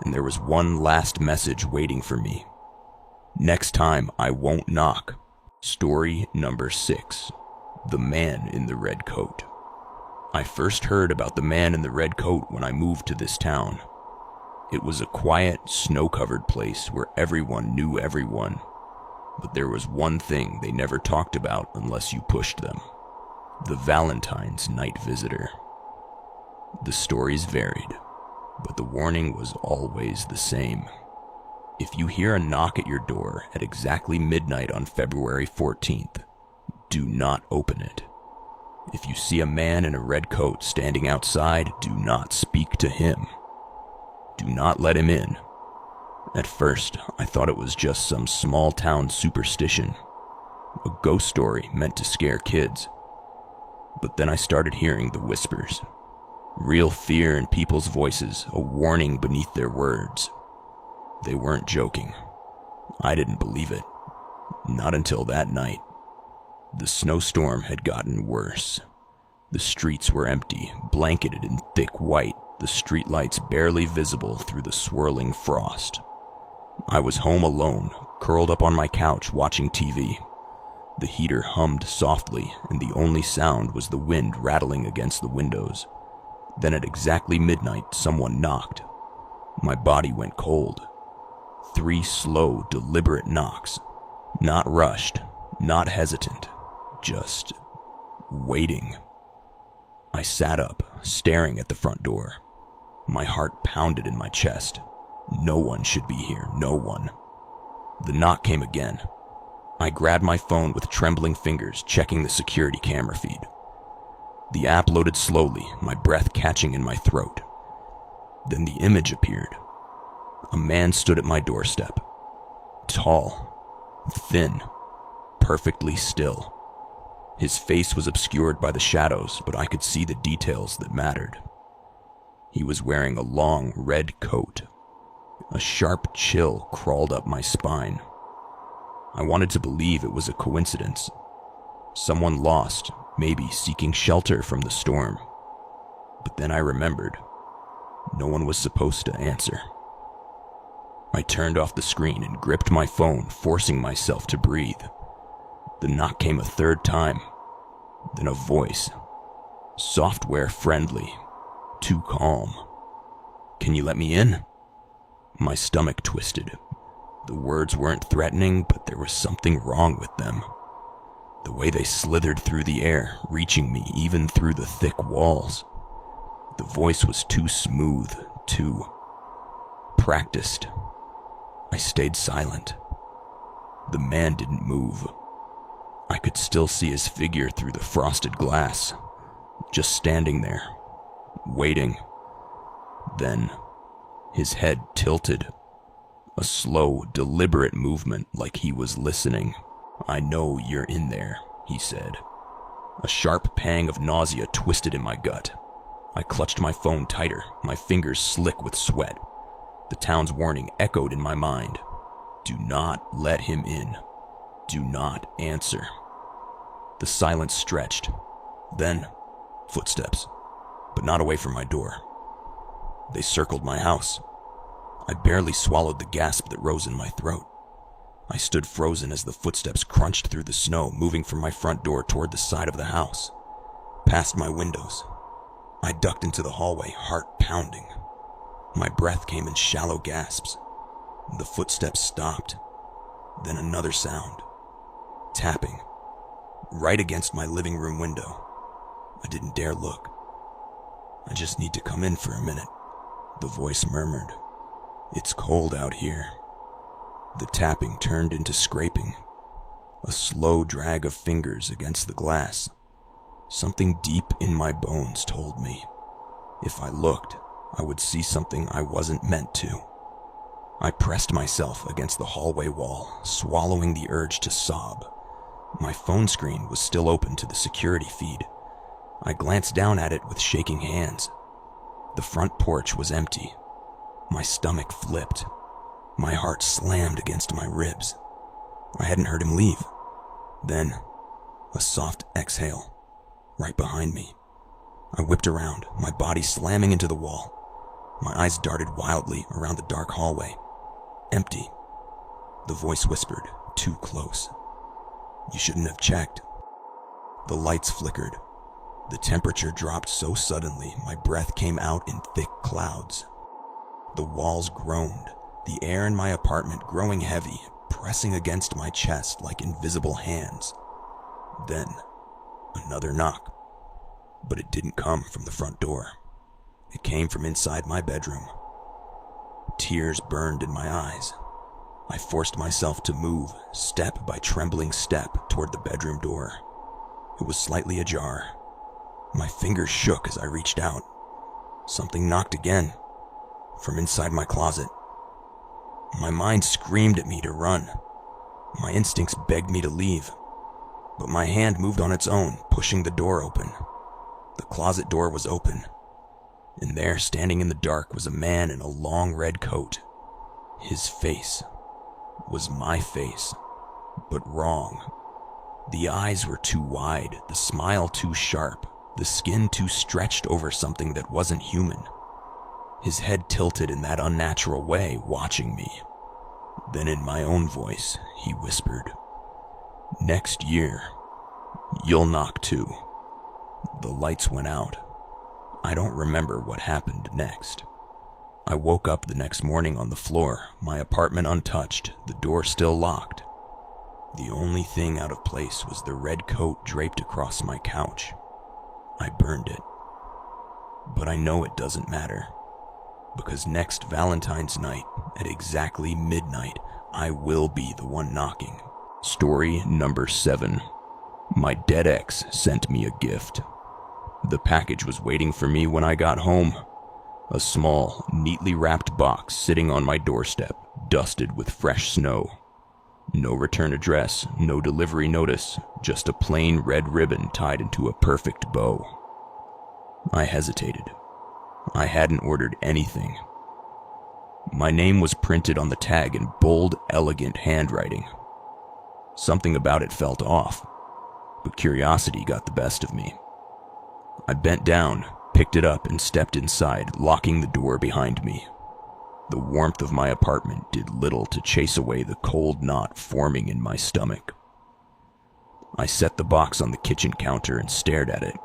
and there was one last message waiting for me. "Next time I won't knock." Story number 6. The Man in the Red Coat. I first heard about the man in the red coat when I moved to this town. It was a quiet, snow-covered place where everyone knew everyone. But there was one thing they never talked about unless you pushed them. The Valentine's night visitor. The stories varied, but the warning was always the same. If you hear a knock at your door at exactly midnight on February 14th, do not open it. If you see a man in a red coat standing outside, do not speak to him. Do not let him in. At first, I thought it was just some small-town superstition. a ghost story meant to scare kids. But then I started hearing the whispers. Real fear in people's voices, a warning beneath their words. They weren't joking. I didn't believe it. Not until that night. The snowstorm had gotten worse. The streets were empty, blanketed in thick white, the streetlights barely visible through the swirling frost. I was home alone, curled up on my couch watching TV. The heater hummed softly, and the only sound was the wind rattling against the windows. Then at exactly midnight, someone knocked. My body went cold. 3 slow, deliberate knocks. Not rushed, not hesitant, just waiting. I sat up, staring at the front door. My heart pounded in my chest. No one should be here, no one. The knock came again. I grabbed my phone with trembling fingers, checking the security camera feed. The app loaded slowly, my breath catching in my throat. Then the image appeared. A man stood at my doorstep. Tall, thin, perfectly still. His face was obscured by the shadows, but I could see the details that mattered. He was wearing a long red coat. A sharp chill crawled up my spine. I wanted to believe it was a coincidence. Someone lost, maybe seeking shelter from the storm. But then I remembered. No one was supposed to answer. I turned off the screen and gripped my phone, forcing myself to breathe. The knock came a third time. Then a voice. Software friendly. Too calm. "Can you let me in?" My stomach twisted. The words weren't threatening, but there was something wrong with them. The way they slithered through the air, reaching me even through the thick walls. The voice was too smooth, too practiced. I stayed silent. The man didn't move. I could still see his figure through the frosted glass, just standing there, waiting. Then, his head tilted. A slow, deliberate movement like he was listening. "I know you're in there," he said. A sharp pang of nausea twisted in my gut. I clutched my phone tighter, my fingers slick with sweat. The town's warning echoed in my mind. Do not let him in. Do not answer. The silence stretched. Then, footsteps, but not away from my door. They circled my house. I barely swallowed the gasp that rose in my throat. I stood frozen as the footsteps crunched through the snow, moving from my front door toward the side of the house, past my windows. I ducked into the hallway, heart pounding. My breath came in shallow gasps. The footsteps stopped. Then another sound. Tapping. Right against my living room window. I didn't dare look. "I just need to come in for a minute," the voice murmured. "It's cold out here." The tapping turned into scraping. A slow drag of fingers against the glass. Something deep in my bones told me. If I looked, I would see something I wasn't meant to. I pressed myself against the hallway wall, swallowing the urge to sob. My phone screen was still open to the security feed. I glanced down at it with shaking hands. The front porch was empty. My stomach flipped. My heart slammed against my ribs. I hadn't heard him leave. Then, a soft exhale, right behind me. I whipped around, my body slamming into the wall. My eyes darted wildly around the dark hallway. Empty. The voice whispered, too close. "You shouldn't have checked." The lights flickered. The temperature dropped so suddenly, my breath came out in thick clouds. The walls groaned, the air in my apartment growing heavy, pressing against my chest like invisible hands. Then, another knock. But it didn't come from the front door. It came from inside my bedroom. Tears burned in my eyes. I forced myself to move, step by trembling step, toward the bedroom door. It was slightly ajar. My fingers shook as I reached out. Something knocked again, from inside my closet. My mind screamed at me to run. My instincts begged me to leave. but my hand moved on its own, pushing the door open. The closet door was open, and there, standing in the dark, was a man in a long red coat. His face was my face, but wrong. The eyes were too wide, the smile too sharp, the skin too stretched over something that wasn't human. His head tilted in that unnatural way, watching me. Then in my own voice, he whispered, "Next year, you'll knock too." The lights went out. I don't remember what happened next. I woke up the next morning on the floor, my apartment untouched, the door still locked. The only thing out of place was the red coat draped across my couch. I burned it. But I know it doesn't matter, because next Valentine's night, at exactly midnight, I will be the one knocking. Story number 7. My dead ex sent me a gift. The package was waiting for me when I got home. A small, neatly wrapped box sitting on my doorstep, dusted with fresh snow. No return address, no delivery notice, just a plain red ribbon tied into a perfect bow. I hesitated. I hadn't ordered anything. My name was printed on the tag in bold, elegant handwriting. Something about it felt off, but curiosity got the best of me. I bent down, picked it up, and stepped inside, locking the door behind me. The warmth of my apartment did little to chase away the cold knot forming in my stomach. I set the box on the kitchen counter and stared at it.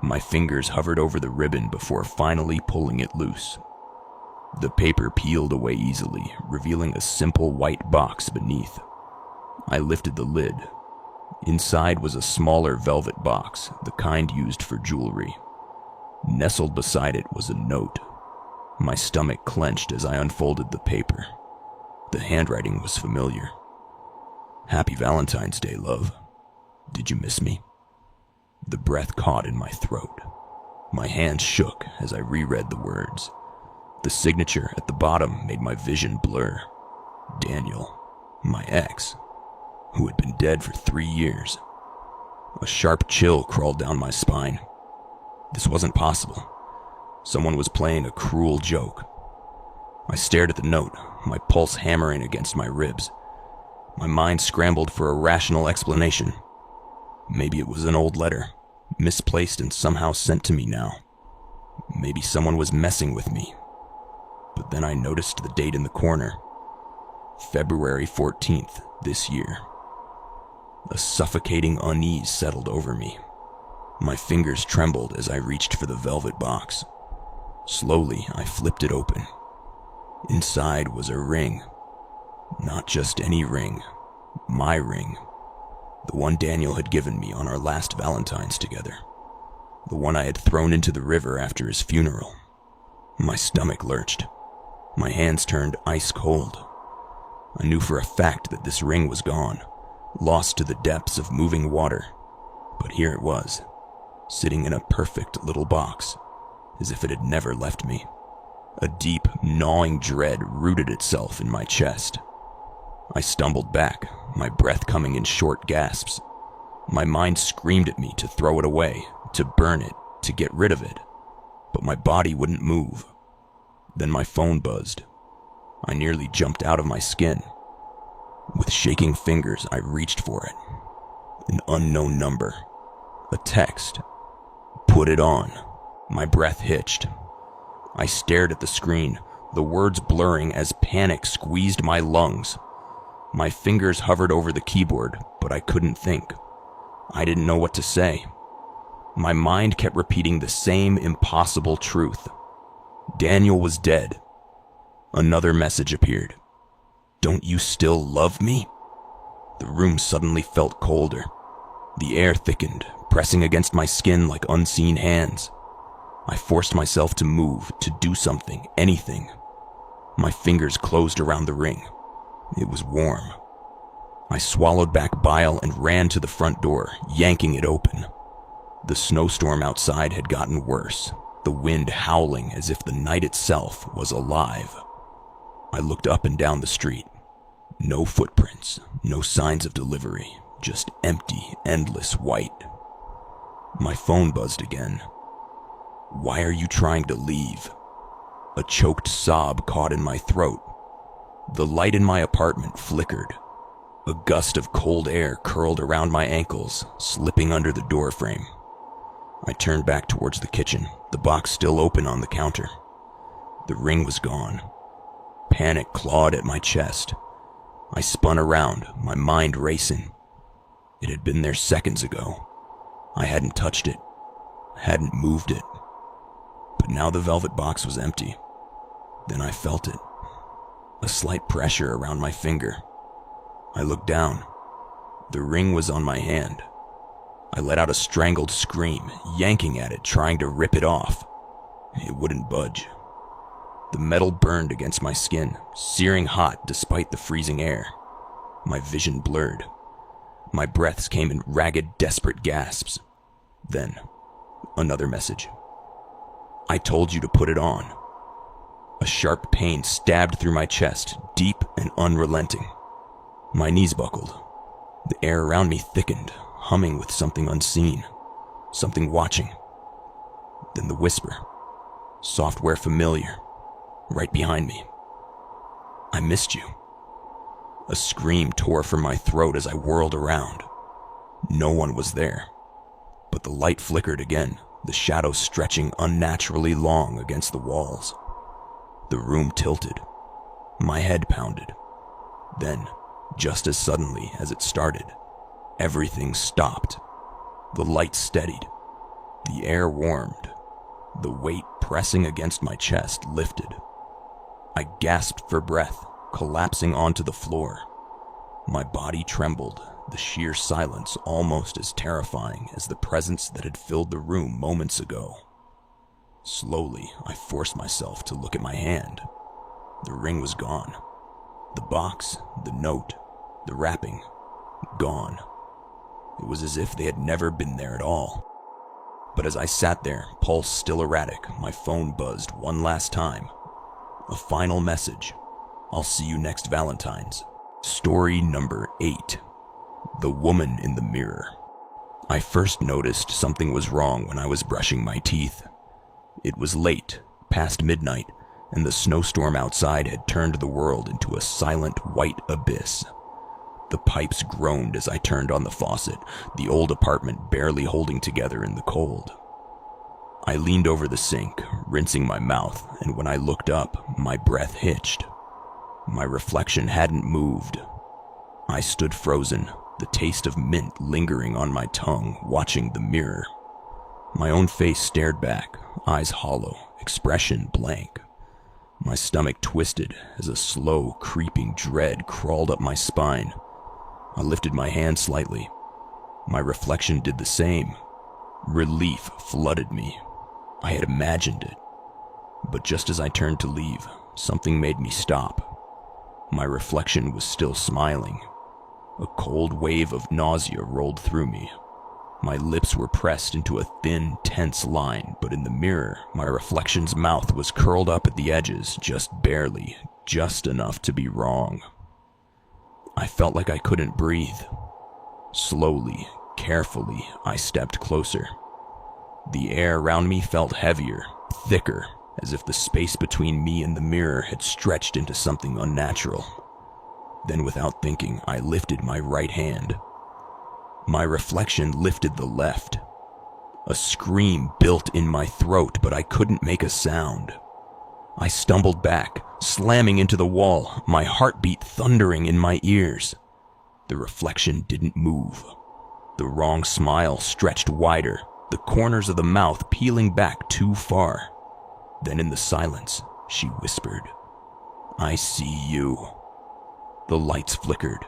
My fingers hovered over the ribbon before finally pulling it loose. The paper peeled away easily, revealing a simple white box beneath. I lifted the lid. Inside was a smaller velvet box, the kind used for jewelry. Nestled beside it was a note. My stomach clenched as I unfolded the paper. The handwriting was familiar. "Happy Valentine's Day, love. Did you miss me?" The breath caught in my throat. My hands shook as I reread the words. The signature at the bottom made my vision blur. Daniel, my ex, who had been dead for 3 years. A sharp chill crawled down my spine. This wasn't possible. Someone was playing a cruel joke. I stared at the note, my pulse hammering against my ribs. My mind scrambled for a rational explanation. Maybe it was an old letter, misplaced and somehow sent to me now. Maybe someone was messing with me. But then I noticed the date in the corner. February 14th, this year. A suffocating unease settled over me. My fingers trembled as I reached for the velvet box. Slowly, I flipped it open. Inside was a ring. Not just any ring. My ring. The one Daniel had given me on our last Valentine's together. The one I had thrown into the river after his funeral. My stomach lurched. My hands turned ice cold. I knew for a fact that this ring was gone, lost to the depths of moving water. But here it was, sitting in a perfect little box, as if it had never left me. A deep, gnawing dread rooted itself in my chest. I stumbled back, my breath coming in short gasps. My mind screamed at me to throw it away, to burn it, to get rid of it. But my body wouldn't move. Then my phone buzzed. I nearly jumped out of my skin. With shaking fingers, I reached for it. An unknown number. A text. "Put it on." My breath hitched. I stared at the screen, the words blurring as panic squeezed my lungs. My fingers hovered over the keyboard, but I couldn't think. I didn't know what to say. My mind kept repeating the same impossible truth. Daniel was dead. Another message appeared. "Don't you still love me?" The room suddenly felt colder. The air thickened, pressing against my skin like unseen hands. I forced myself to move, to do something, anything. My fingers closed around the ring. It was warm. I swallowed back bile and ran to the front door, yanking it open. The snowstorm outside had gotten worse, the wind howling as if the night itself was alive. I looked up and down the street. No footprints, no signs of delivery, just empty, endless white. My phone buzzed again. "Why are you trying to leave?" A choked sob caught in my throat. The light in my apartment flickered. A gust of cold air curled around my ankles, slipping under the doorframe. I turned back towards the kitchen, the box still open on the counter. The ring was gone. Panic clawed at my chest. I spun around, my mind racing. It had been there seconds ago. I hadn't touched it, hadn't moved it. But now the velvet box was empty. Then I felt it. A slight pressure around my finger. I looked down. The ring was on my hand. I let out a strangled scream, yanking at it, trying to rip it off. It wouldn't budge. The metal burned against my skin, searing hot despite the freezing air. My vision blurred. My breaths came in ragged, desperate gasps. Then, another message. "I told you to put it on." A sharp pain stabbed through my chest, deep and unrelenting. My knees buckled. The air around me thickened, humming with something unseen, something watching. Then the whisper, software familiar, right behind me. "I missed you." A scream tore from my throat as I whirled around. No one was there, but the light flickered again, the shadows stretching unnaturally long against the walls. The room tilted. My head pounded. Then, just as suddenly as it started, everything stopped. The light steadied. The air warmed. The weight pressing against my chest lifted. I gasped for breath, collapsing onto the floor. My body trembled, the sheer silence almost as terrifying as the presence that had filled the room moments ago. Slowly, I forced myself to look at my hand. The ring was gone. The box, the note, the wrapping, gone. It was as if they had never been there at all. But as I sat there, pulse still erratic, my phone buzzed one last time. A final message. "I'll see you next Valentine's." Story number 8. The Woman in the Mirror. I first noticed something was wrong when I was brushing my teeth. It was late, past midnight, and the snowstorm outside had turned the world into a silent white abyss. The pipes groaned as I turned on the faucet, the old apartment barely holding together in the cold. I leaned over the sink, rinsing my mouth, and when I looked up, my breath hitched. My reflection hadn't moved. I stood frozen, the taste of mint lingering on my tongue, watching the mirror. My own face stared back, eyes hollow, expression blank. My stomach twisted as a slow, creeping dread crawled up my spine. I lifted my hand slightly. My reflection did the same. Relief flooded me. I had imagined it. But just as I turned to leave, something made me stop. My reflection was still smiling. A cold wave of nausea rolled through me. My lips were pressed into a thin, tense line, but in the mirror, my reflection's mouth was curled up at the edges, just barely, just enough to be wrong. I felt like I couldn't breathe. Slowly, carefully, I stepped closer. The air around me felt heavier, thicker, as if the space between me and the mirror had stretched into something unnatural. Then, without thinking, I lifted my right hand. My reflection lifted the left. A scream built in my throat, but I couldn't make a sound. I stumbled back, slamming into the wall, my heartbeat thundering in my ears. The reflection didn't move. The wrong smile stretched wider, the corners of the mouth peeling back too far. Then in the silence, she whispered, "I see you." The lights flickered.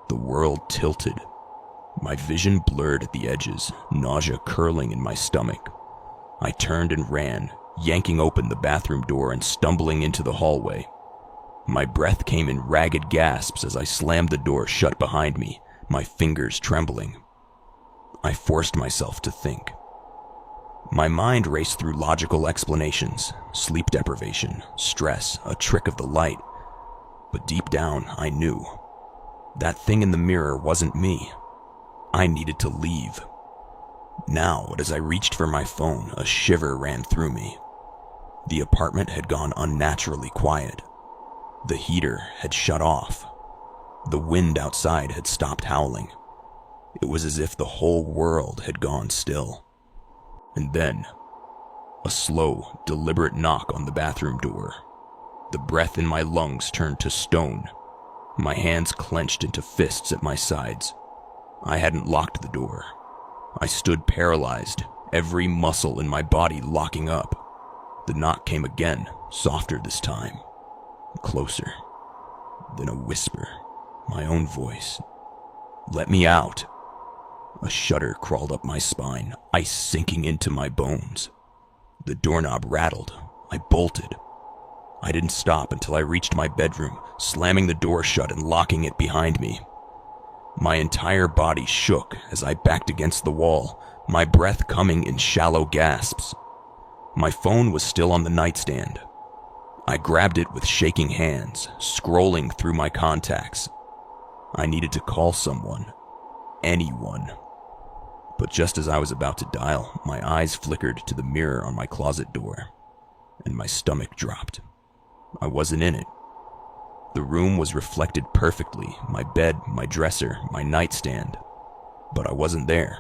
The world tilted. My vision blurred at the edges, nausea curling in my stomach. I turned and ran, yanking open the bathroom door and stumbling into the hallway. My breath came in ragged gasps as I slammed the door shut behind me, my fingers trembling. I forced myself to think. My mind raced through logical explanations, sleep deprivation, stress, a trick of the light. But deep down, I knew. That thing in the mirror wasn't me. I needed to leave. Now, as I reached for my phone, a shiver ran through me. The apartment had gone unnaturally quiet. The heater had shut off. The wind outside had stopped howling. It was as if the whole world had gone still. And then, a slow, deliberate knock on the bathroom door. The breath in my lungs turned to stone. My hands clenched into fists at my sides. I hadn't locked the door. I stood paralyzed, every muscle in my body locking up. The knock came again, softer this time. Closer. Then a whisper. My own voice. "Let me out." A shudder crawled up my spine, ice sinking into my bones. The doorknob rattled. I bolted. I didn't stop until I reached my bedroom, slamming the door shut and locking it behind me. My entire body shook as I backed against the wall, my breath coming in shallow gasps. My phone was still on the nightstand. I grabbed it with shaking hands, scrolling through my contacts. I needed to call someone. Anyone. But just as I was about to dial, my eyes flickered to the mirror on my closet door, and my stomach dropped. I wasn't in it. The room was reflected perfectly, my bed, my dresser, my nightstand. But I wasn't there.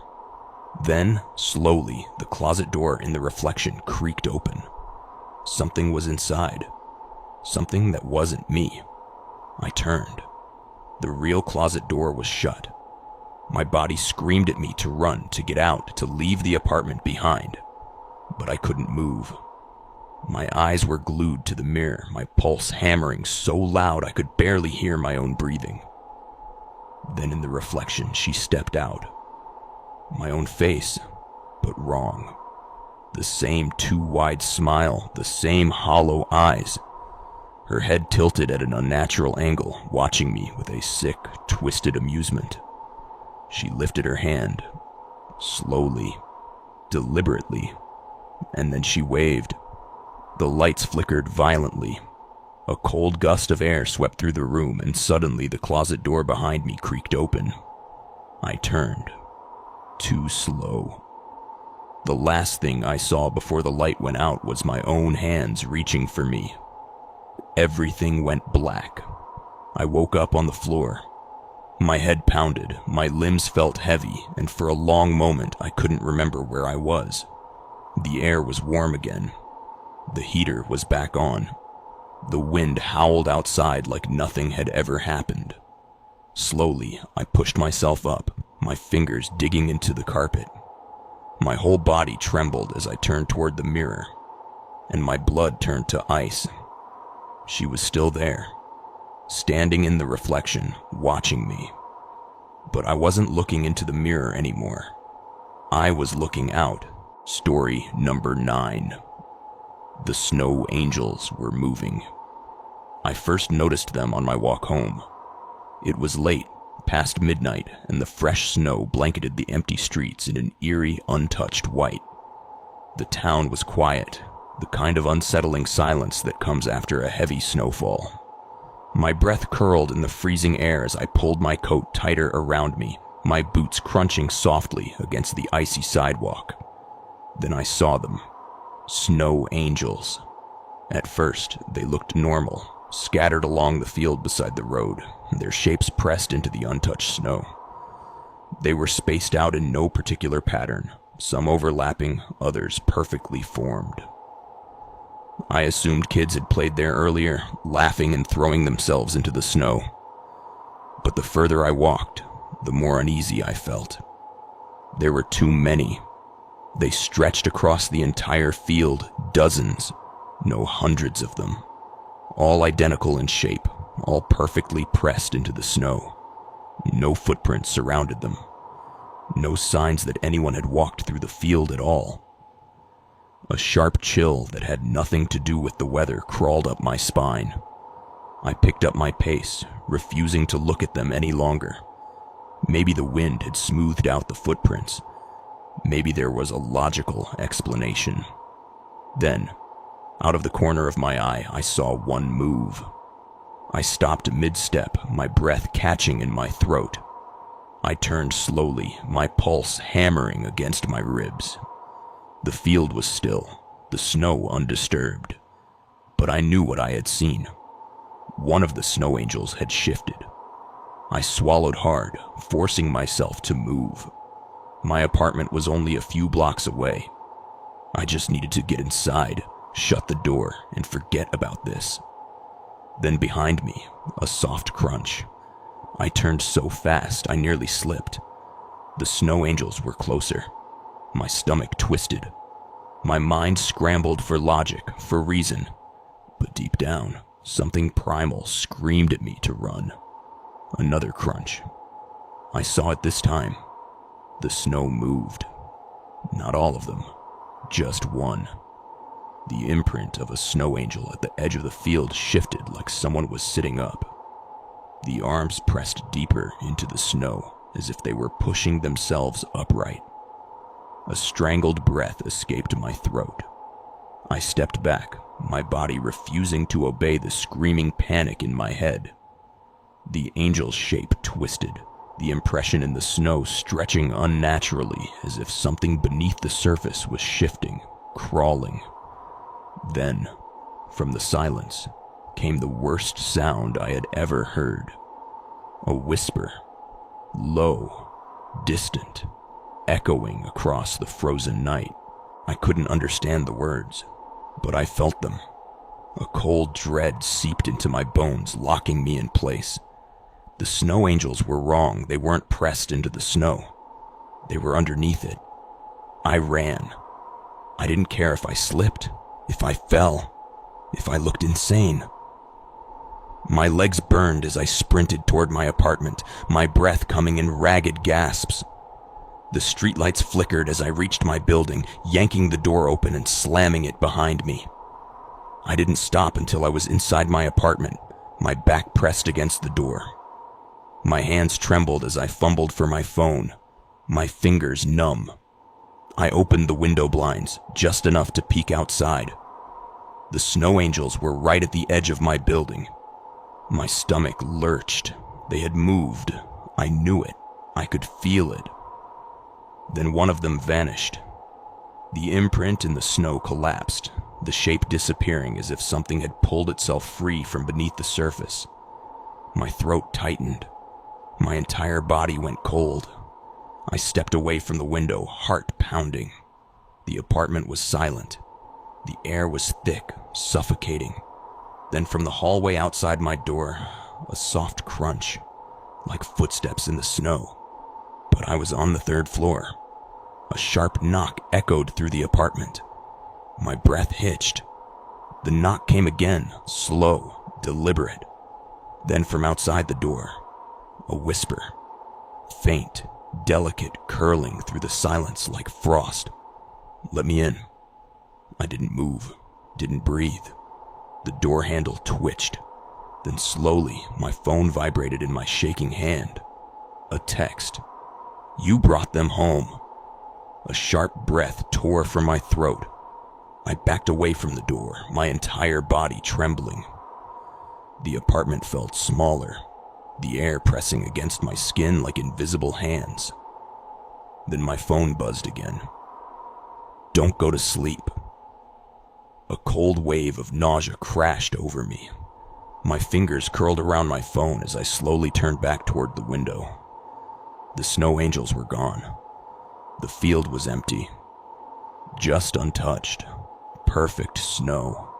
Then, slowly, the closet door in the reflection creaked open. Something was inside. Something that wasn't me. I turned. The real closet door was shut. My body screamed at me to run, to get out, to leave the apartment behind. But I couldn't move. My eyes were glued to the mirror, my pulse hammering so loud I could barely hear my own breathing. Then in the reflection, she stepped out. My own face, but wrong. The same too wide smile, the same hollow eyes. Her head tilted at an unnatural angle, watching me with a sick, twisted amusement. She lifted her hand, slowly, deliberately, and then she waved. The lights flickered violently. A cold gust of air swept through the room, and suddenly the closet door behind me creaked open. I turned. Too slow. The last thing I saw before the light went out was my own hands reaching for me. Everything went black. I woke up on the floor. My head pounded, my limbs felt heavy, and for a long moment I couldn't remember where I was. The air was warm again. The heater was back on. The wind howled outside like nothing had ever happened. Slowly, I pushed myself up, my fingers digging into the carpet. My whole body trembled as I turned toward the mirror, and my blood turned to ice. She was still there, standing in the reflection, watching me. But I wasn't looking into the mirror anymore. I was looking out. Story number 9. The snow angels were moving. I first noticed them on my walk home. It was late, past midnight, and the fresh snow blanketed the empty streets in an eerie, untouched white. The town was quiet, the kind of unsettling silence that comes after a heavy snowfall. My breath curled in the freezing air as I pulled my coat tighter around me, my boots crunching softly against the icy sidewalk. Then I saw them. Snow angels. At first, they looked normal, scattered along the field beside the road, their shapes pressed into the untouched snow. They were spaced out in no particular pattern, some overlapping, others perfectly formed. I assumed kids had played there earlier, laughing and throwing themselves into the snow. But the further I walked, the more uneasy I felt. There were too many. They stretched across the entire field, dozens, no hundreds of them. All identical in shape, all perfectly pressed into the snow. No footprints surrounded them. No signs that anyone had walked through the field at all. A sharp chill that had nothing to do with the weather crawled up my spine. I picked up my pace, refusing to look at them any longer. Maybe the wind had smoothed out the footprints. Maybe there was a logical explanation. Then, out of the corner of my eye, I saw one move. I stopped mid-step, my breath catching in my throat. I turned slowly, my pulse hammering against my ribs. The field was still, the snow undisturbed. But I knew what I had seen. One of the snow angels had shifted. I swallowed hard, forcing myself to move. My apartment was only a few blocks away. I just needed to get inside, shut the door, and forget about this. Then behind me, a soft crunch. I turned so fast I nearly slipped. The snow angels were closer. My stomach twisted. My mind scrambled for logic, for reason. But deep down, something primal screamed at me to run. Another crunch. I saw it this time. The snow moved. Not all of them, just one. The imprint of a snow angel at the edge of the field shifted like someone was sitting up. The arms pressed deeper into the snow as if they were pushing themselves upright. A strangled breath escaped my throat. I stepped back, my body refusing to obey the screaming panic in my head. The angel's shape twisted, the impression in the snow stretching unnaturally as if something beneath the surface was shifting, crawling. Then, from the silence, came the worst sound I had ever heard. A whisper, low, distant, echoing across the frozen night. I couldn't understand the words, but I felt them. A cold dread seeped into my bones, locking me in place. The snow angels were wrong. They weren't pressed into the snow. They were underneath it. I ran. I didn't care if I slipped, if I fell, if I looked insane. My legs burned as I sprinted toward my apartment, my breath coming in ragged gasps. The streetlights flickered as I reached my building, yanking the door open and slamming it behind me. I didn't stop until I was inside my apartment, my back pressed against the door. My hands trembled as I fumbled for my phone, my fingers numb. I opened the window blinds, just enough to peek outside. The snow angels were right at the edge of my building. My stomach lurched. They had moved. I knew it. I could feel it. Then one of them vanished. The imprint in the snow collapsed, the shape disappearing as if something had pulled itself free from beneath the surface. My throat tightened. My entire body went cold. I stepped away from the window, heart pounding. The apartment was silent. The air was thick, suffocating. Then from the hallway outside my door, a soft crunch, like footsteps in the snow. But I was on the third floor. A sharp knock echoed through the apartment. My breath hitched. The knock came again, slow, deliberate. Then from outside the door, a whisper, faint, delicate, curling through the silence like frost. "Let me in." I didn't move, didn't breathe. The door handle twitched. Then slowly, my phone vibrated in my shaking hand. A text. "You brought them home." A sharp breath tore from my throat. I backed away from the door, my entire body trembling. The apartment felt smaller, the air pressing against my skin like invisible hands. Then my phone buzzed again. "Don't go to sleep." A cold wave of nausea crashed over me. My fingers curled around my phone as I slowly turned back toward the window. The snow angels were gone. The field was empty. Just untouched. Perfect snow.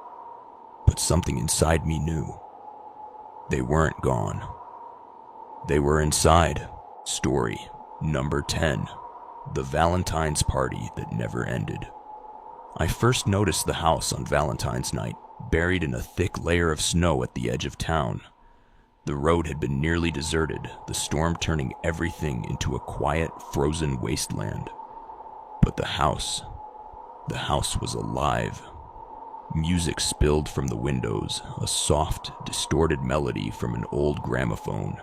But something inside me knew. They weren't gone. They were inside. Story number 10. The Valentine's Party That Never Ended. I first noticed the house on Valentine's night, buried in a thick layer of snow at the edge of town. The road had been nearly deserted, the storm turning everything into a quiet, frozen wasteland. But the house was alive. Music spilled from the windows, a soft, distorted melody from an old gramophone.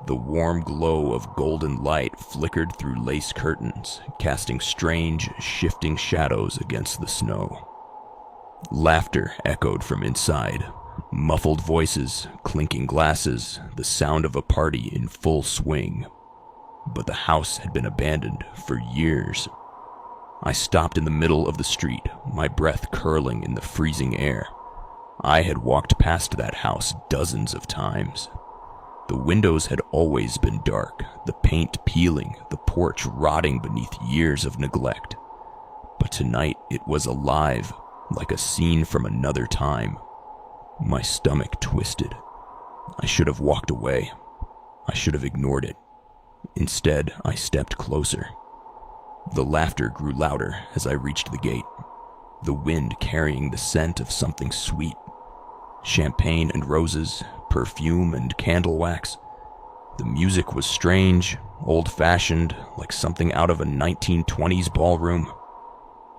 The warm glow of golden light flickered through lace curtains, casting strange, shifting shadows against the snow. Laughter echoed from inside. Muffled voices, clinking glasses, the sound of a party in full swing. but the house had been abandoned for years. I stopped in the middle of the street, my breath curling in the freezing air. I had walked past that house dozens of times. The windows had always been dark, the paint peeling, the porch rotting beneath years of neglect. But tonight it was alive, like a scene from another time. My stomach twisted. I should have walked away. I should have ignored it. Instead, I stepped closer. The laughter grew louder as I reached the gate, the wind carrying the scent of something sweet. Champagne and roses, perfume and candle wax. The music was strange, old-fashioned, like something out of a 1920s ballroom.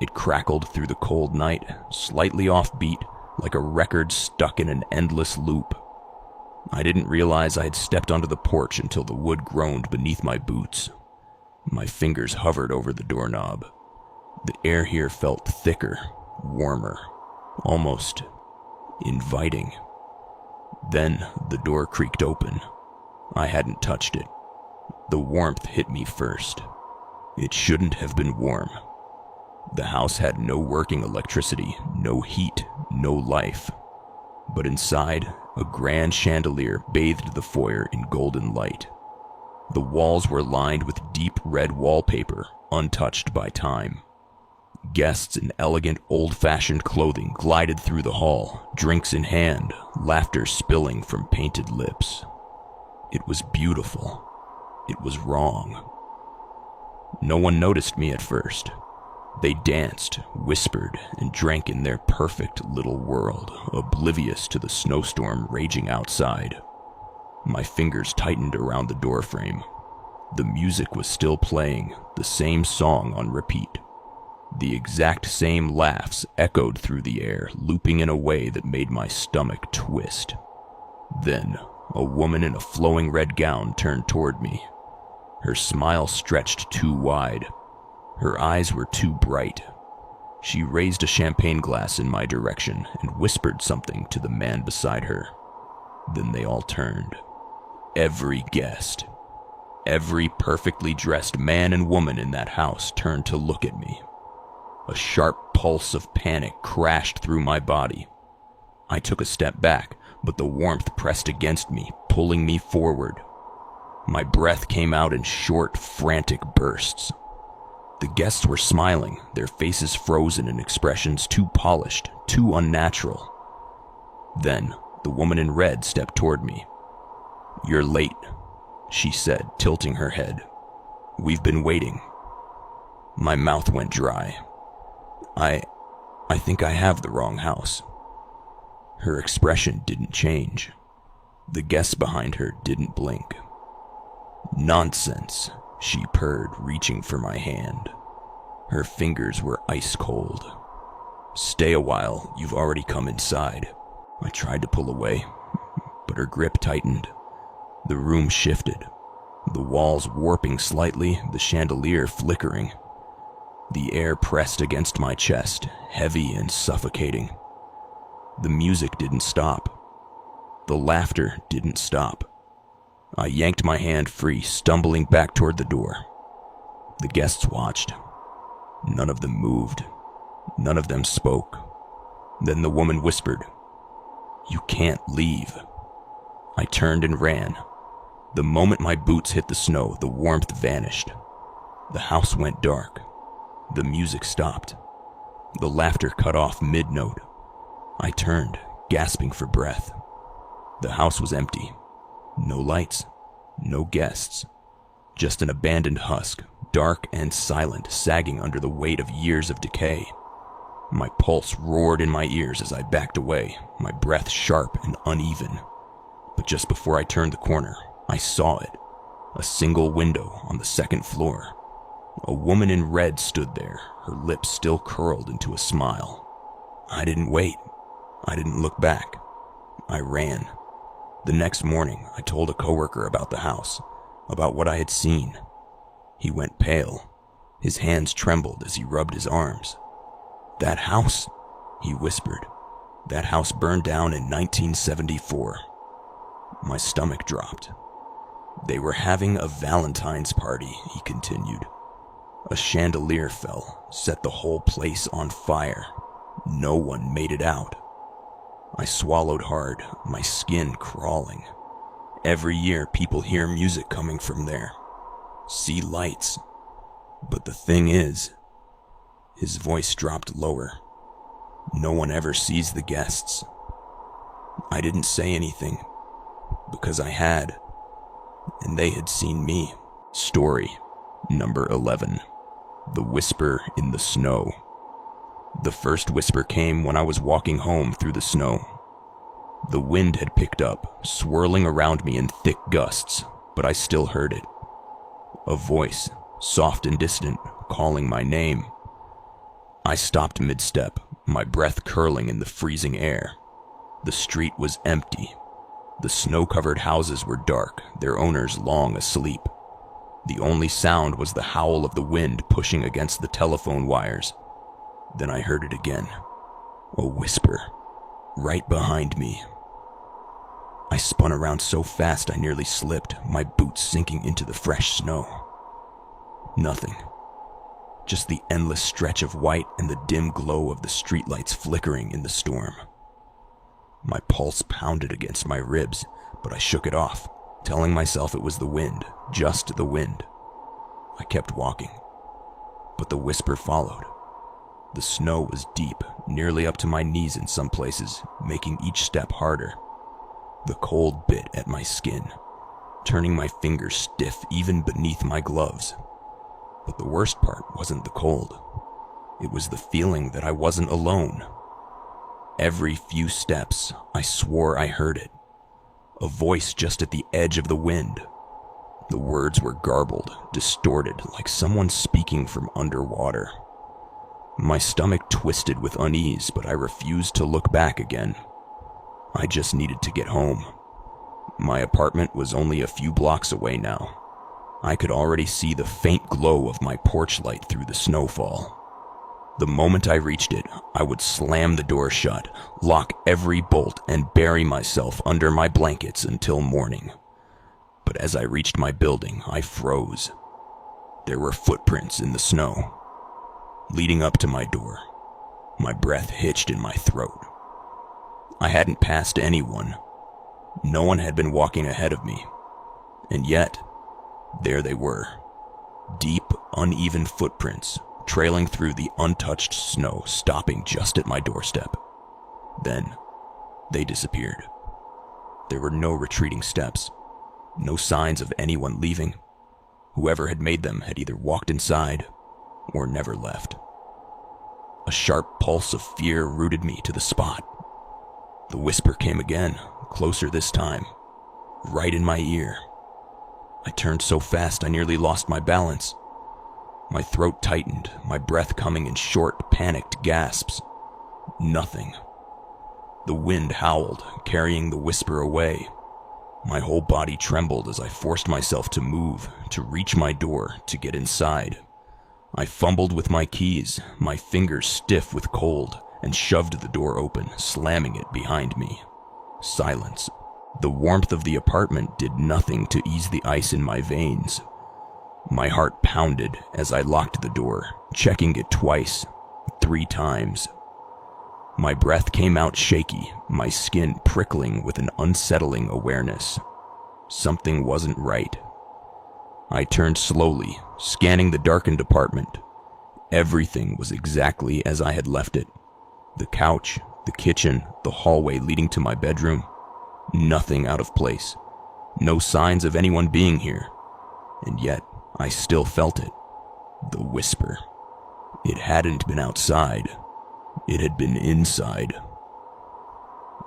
It crackled through the cold night, slightly offbeat, like a record stuck in an endless loop. I didn't realize I had stepped onto the porch until the wood groaned beneath my boots. My fingers hovered over the doorknob. The air here felt thicker, warmer, almost inviting. Then the door creaked open. I hadn't touched it. The warmth hit me first. It shouldn't have been warm. The house had no working electricity, no heat, no life. But inside, a grand chandelier bathed the foyer in golden light. The walls were lined with deep red wallpaper, untouched by time. Guests in elegant, old-fashioned clothing glided through the hall, drinks in hand, laughter spilling from painted lips. It was beautiful. It was wrong. No one noticed me at first. They danced, whispered, and drank in their perfect little world, oblivious to the snowstorm raging outside. My fingers tightened around the doorframe. The music was still playing, the same song on repeat. The exact same laughs echoed through the air, looping in a way that made my stomach twist. Then, a woman in a flowing red gown turned toward me. Her smile stretched too wide. Her eyes were too bright. She raised a champagne glass in my direction and whispered something to the man beside her. Then they all turned. Every guest, every perfectly dressed man and woman in that house turned to look at me. A sharp pulse of panic crashed through my body. I took a step back, but the warmth pressed against me, pulling me forward. My breath came out in short, frantic bursts. The guests were smiling, their faces frozen in expressions too polished, too unnatural. Then, the woman in red stepped toward me. "You're late," she said, tilting her head. "We've been waiting." My mouth went dry. I think I have the wrong house." Her expression didn't change. The guests behind her didn't blink. "Nonsense," she purred, reaching for my hand. Her fingers were ice cold. "Stay a while, you've already come inside." I tried to pull away, but her grip tightened. The room shifted, the walls warping slightly, the chandelier flickering. The air pressed against my chest, heavy and suffocating. The music didn't stop. The laughter didn't stop. I yanked my hand free, stumbling back toward the door. The guests watched. None of them moved. None of them spoke. Then the woman whispered, "You can't leave." I turned and ran. The moment my boots hit the snow, the warmth vanished. The house went dark. The music stopped. The laughter cut off mid-note. I turned, gasping for breath. The house was empty. No lights, no guests. Just an abandoned husk, dark and silent, sagging under the weight of years of decay. My pulse roared in my ears as I backed away, my breath sharp and uneven. But just before I turned the corner, I saw it. A single window on the second floor. A woman in red stood there, her lips still curled into a smile. I didn't wait. I didn't look back. I ran. The next morning, I told a coworker about the house, about what I had seen. He went pale. His hands trembled as he rubbed his arms. "That house," he whispered. "That house burned down in 1974. My stomach dropped. They were having a Valentine's party, he continued. A chandelier fell, set the whole place on fire. No one made it out. I swallowed hard, my skin crawling. Every year people hear music coming from there, see lights. But the thing is, his voice dropped lower. No one ever sees the guests. I didn't say anything, because I had, and they had seen me. Story number 11. The Whisper in the Snow. The first whisper came when I was walking home through the snow. The wind had picked up, swirling around me in thick gusts, but I still heard it. A voice, soft and distant, calling my name. I stopped mid-step, my breath curling in the freezing air. The street was empty. The snow-covered houses were dark, their owners long asleep. The only sound was the howl of the wind pushing against the telephone wires. Then I heard it again. A whisper, right behind me. I spun around so fast I nearly slipped, my boots sinking into the fresh snow. Nothing. Just the endless stretch of white and the dim glow of the streetlights flickering in the storm. My pulse pounded against my ribs, but I shook it off, telling myself it was the wind, just the wind. I kept walking, but the whisper followed. The snow was deep, nearly up to my knees in some places, making each step harder. The cold bit at my skin, turning my fingers stiff even beneath my gloves. But the worst part wasn't the cold. It was the feeling that I wasn't alone. Every few steps, I swore I heard it. A voice just at the edge of the wind. The words were garbled, distorted, like someone speaking from underwater. My stomach twisted with unease, but I refused to look back again. I just needed to get home. My apartment was only a few blocks away now. I could already see the faint glow of my porch light through the snowfall. The moment I reached it, I would slam the door shut, lock every bolt, and bury myself under my blankets until morning. But as I reached my building, I froze. There were footprints in the snow. Leading up to my door, my breath hitched in my throat. I hadn't passed anyone. No one had been walking ahead of me. And yet, there they were. Deep, uneven footprints, trailing through the untouched snow, stopping just at my doorstep. Then, they disappeared. There were no retreating steps, no signs of anyone leaving. Whoever had made them had either walked inside or never left. A sharp pulse of fear rooted me to the spot. The whisper came again, closer this time, right in my ear. I turned so fast I nearly lost my balance. My throat tightened, my breath coming in short, panicked gasps. Nothing. The wind howled, carrying the whisper away. My whole body trembled as I forced myself to move, to reach my door, to get inside. I fumbled with my keys, my fingers stiff with cold, and shoved the door open, slamming it behind me. Silence. The warmth of the apartment did nothing to ease the ice in my veins. My heart pounded as I locked the door, checking it twice, 3 times. My breath came out shaky, my skin prickling with an unsettling awareness. Something wasn't right. I turned slowly, scanning the darkened apartment. Everything was exactly as I had left it. The couch, the kitchen, the hallway leading to my bedroom. Nothing out of place. No signs of anyone being here. And yet, I still felt it. The whisper. It hadn't been outside. It had been inside.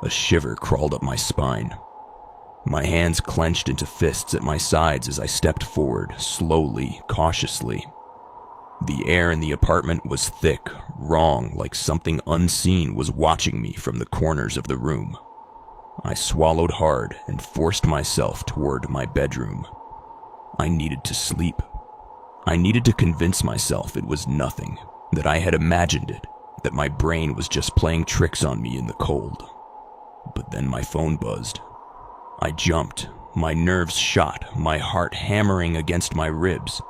A shiver crawled up my spine. My hands clenched into fists at my sides as I stepped forward, slowly, cautiously. The air in the apartment was thick, wrong, like something unseen was watching me from the corners of the room. I swallowed hard and forced myself toward my bedroom. I needed to sleep. I needed to convince myself it was nothing, that I had imagined it, that my brain was just playing tricks on me in the cold. But then my phone buzzed. I jumped, my nerves shot, my heart hammering against my ribs.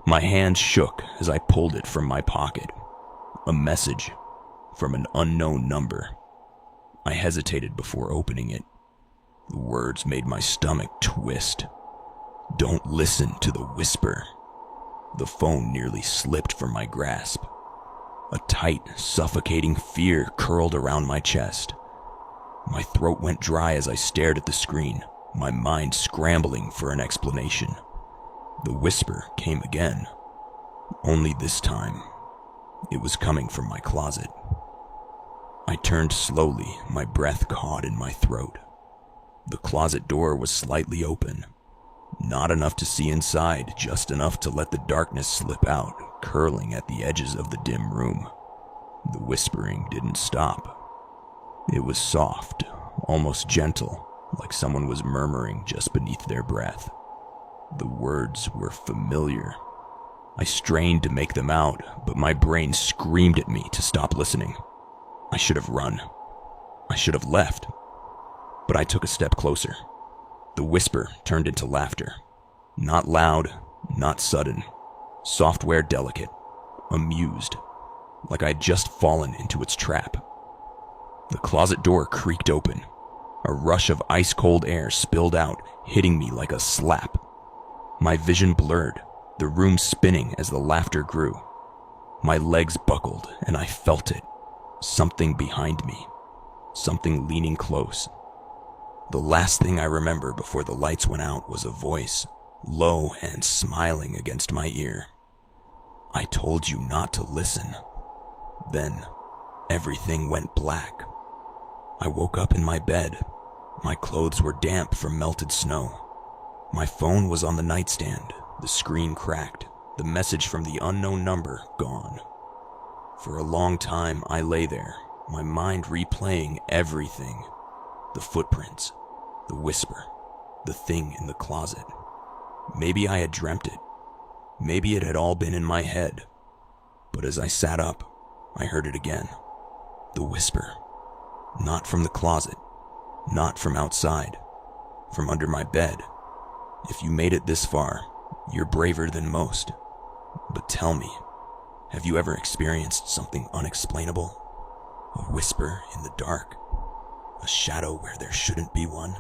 My hand shook as I pulled it from my pocket. A message from an unknown number. I hesitated before opening it. The words made my stomach twist. Don't listen to the whisper. The phone nearly slipped from my grasp. A tight, suffocating fear curled around my chest. My throat went dry as I stared at the screen, my mind scrambling for an explanation. The whisper came again. Only this time, it was coming from my closet. I turned slowly, my breath caught in my throat. The closet door was slightly open. Not enough to see inside, just enough to let the darkness slip out, curling at the edges of the dim room. The whispering didn't stop. It was soft, almost gentle, like someone was murmuring just beneath their breath. The words were familiar. I strained to make them out, but my brain screamed at me to stop listening. I should have run. I should have left. But I took a step closer. The whisper turned into laughter. Not loud, not sudden. Software delicate, amused, like I'd just fallen into its trap. The closet door creaked open. A rush of ice-cold air spilled out, hitting me like a slap. My vision blurred, the room spinning as the laughter grew. My legs buckled, and I felt it. Something behind me. Something leaning close. The last thing I remember before the lights went out was a voice, low and smiling against my ear. I told you not to listen. Then, everything went black. I woke up in my bed. My clothes were damp from melted snow. My phone was on the nightstand, the screen cracked, the message from the unknown number gone. For a long time, I lay there, my mind replaying everything. The footprints, the whisper, the thing in the closet. Maybe I had dreamt it. Maybe it had all been in my head. But as I sat up, I heard it again. The whisper. Not from the closet. Not from outside. From under my bed. If you made it this far, you're braver than most. But tell me, have you ever experienced something unexplainable? A whisper in the dark? A shadow where there shouldn't be one?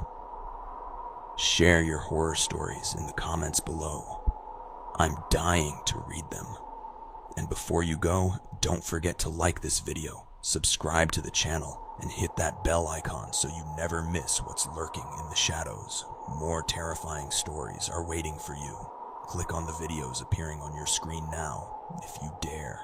Share your horror stories in the comments below. I'm dying to read them. And before you go, don't forget to like this video, subscribe to the channel, and hit that bell icon so you never miss what's lurking in the shadows. More terrifying stories are waiting for you. Click on the videos appearing on your screen now, if you dare.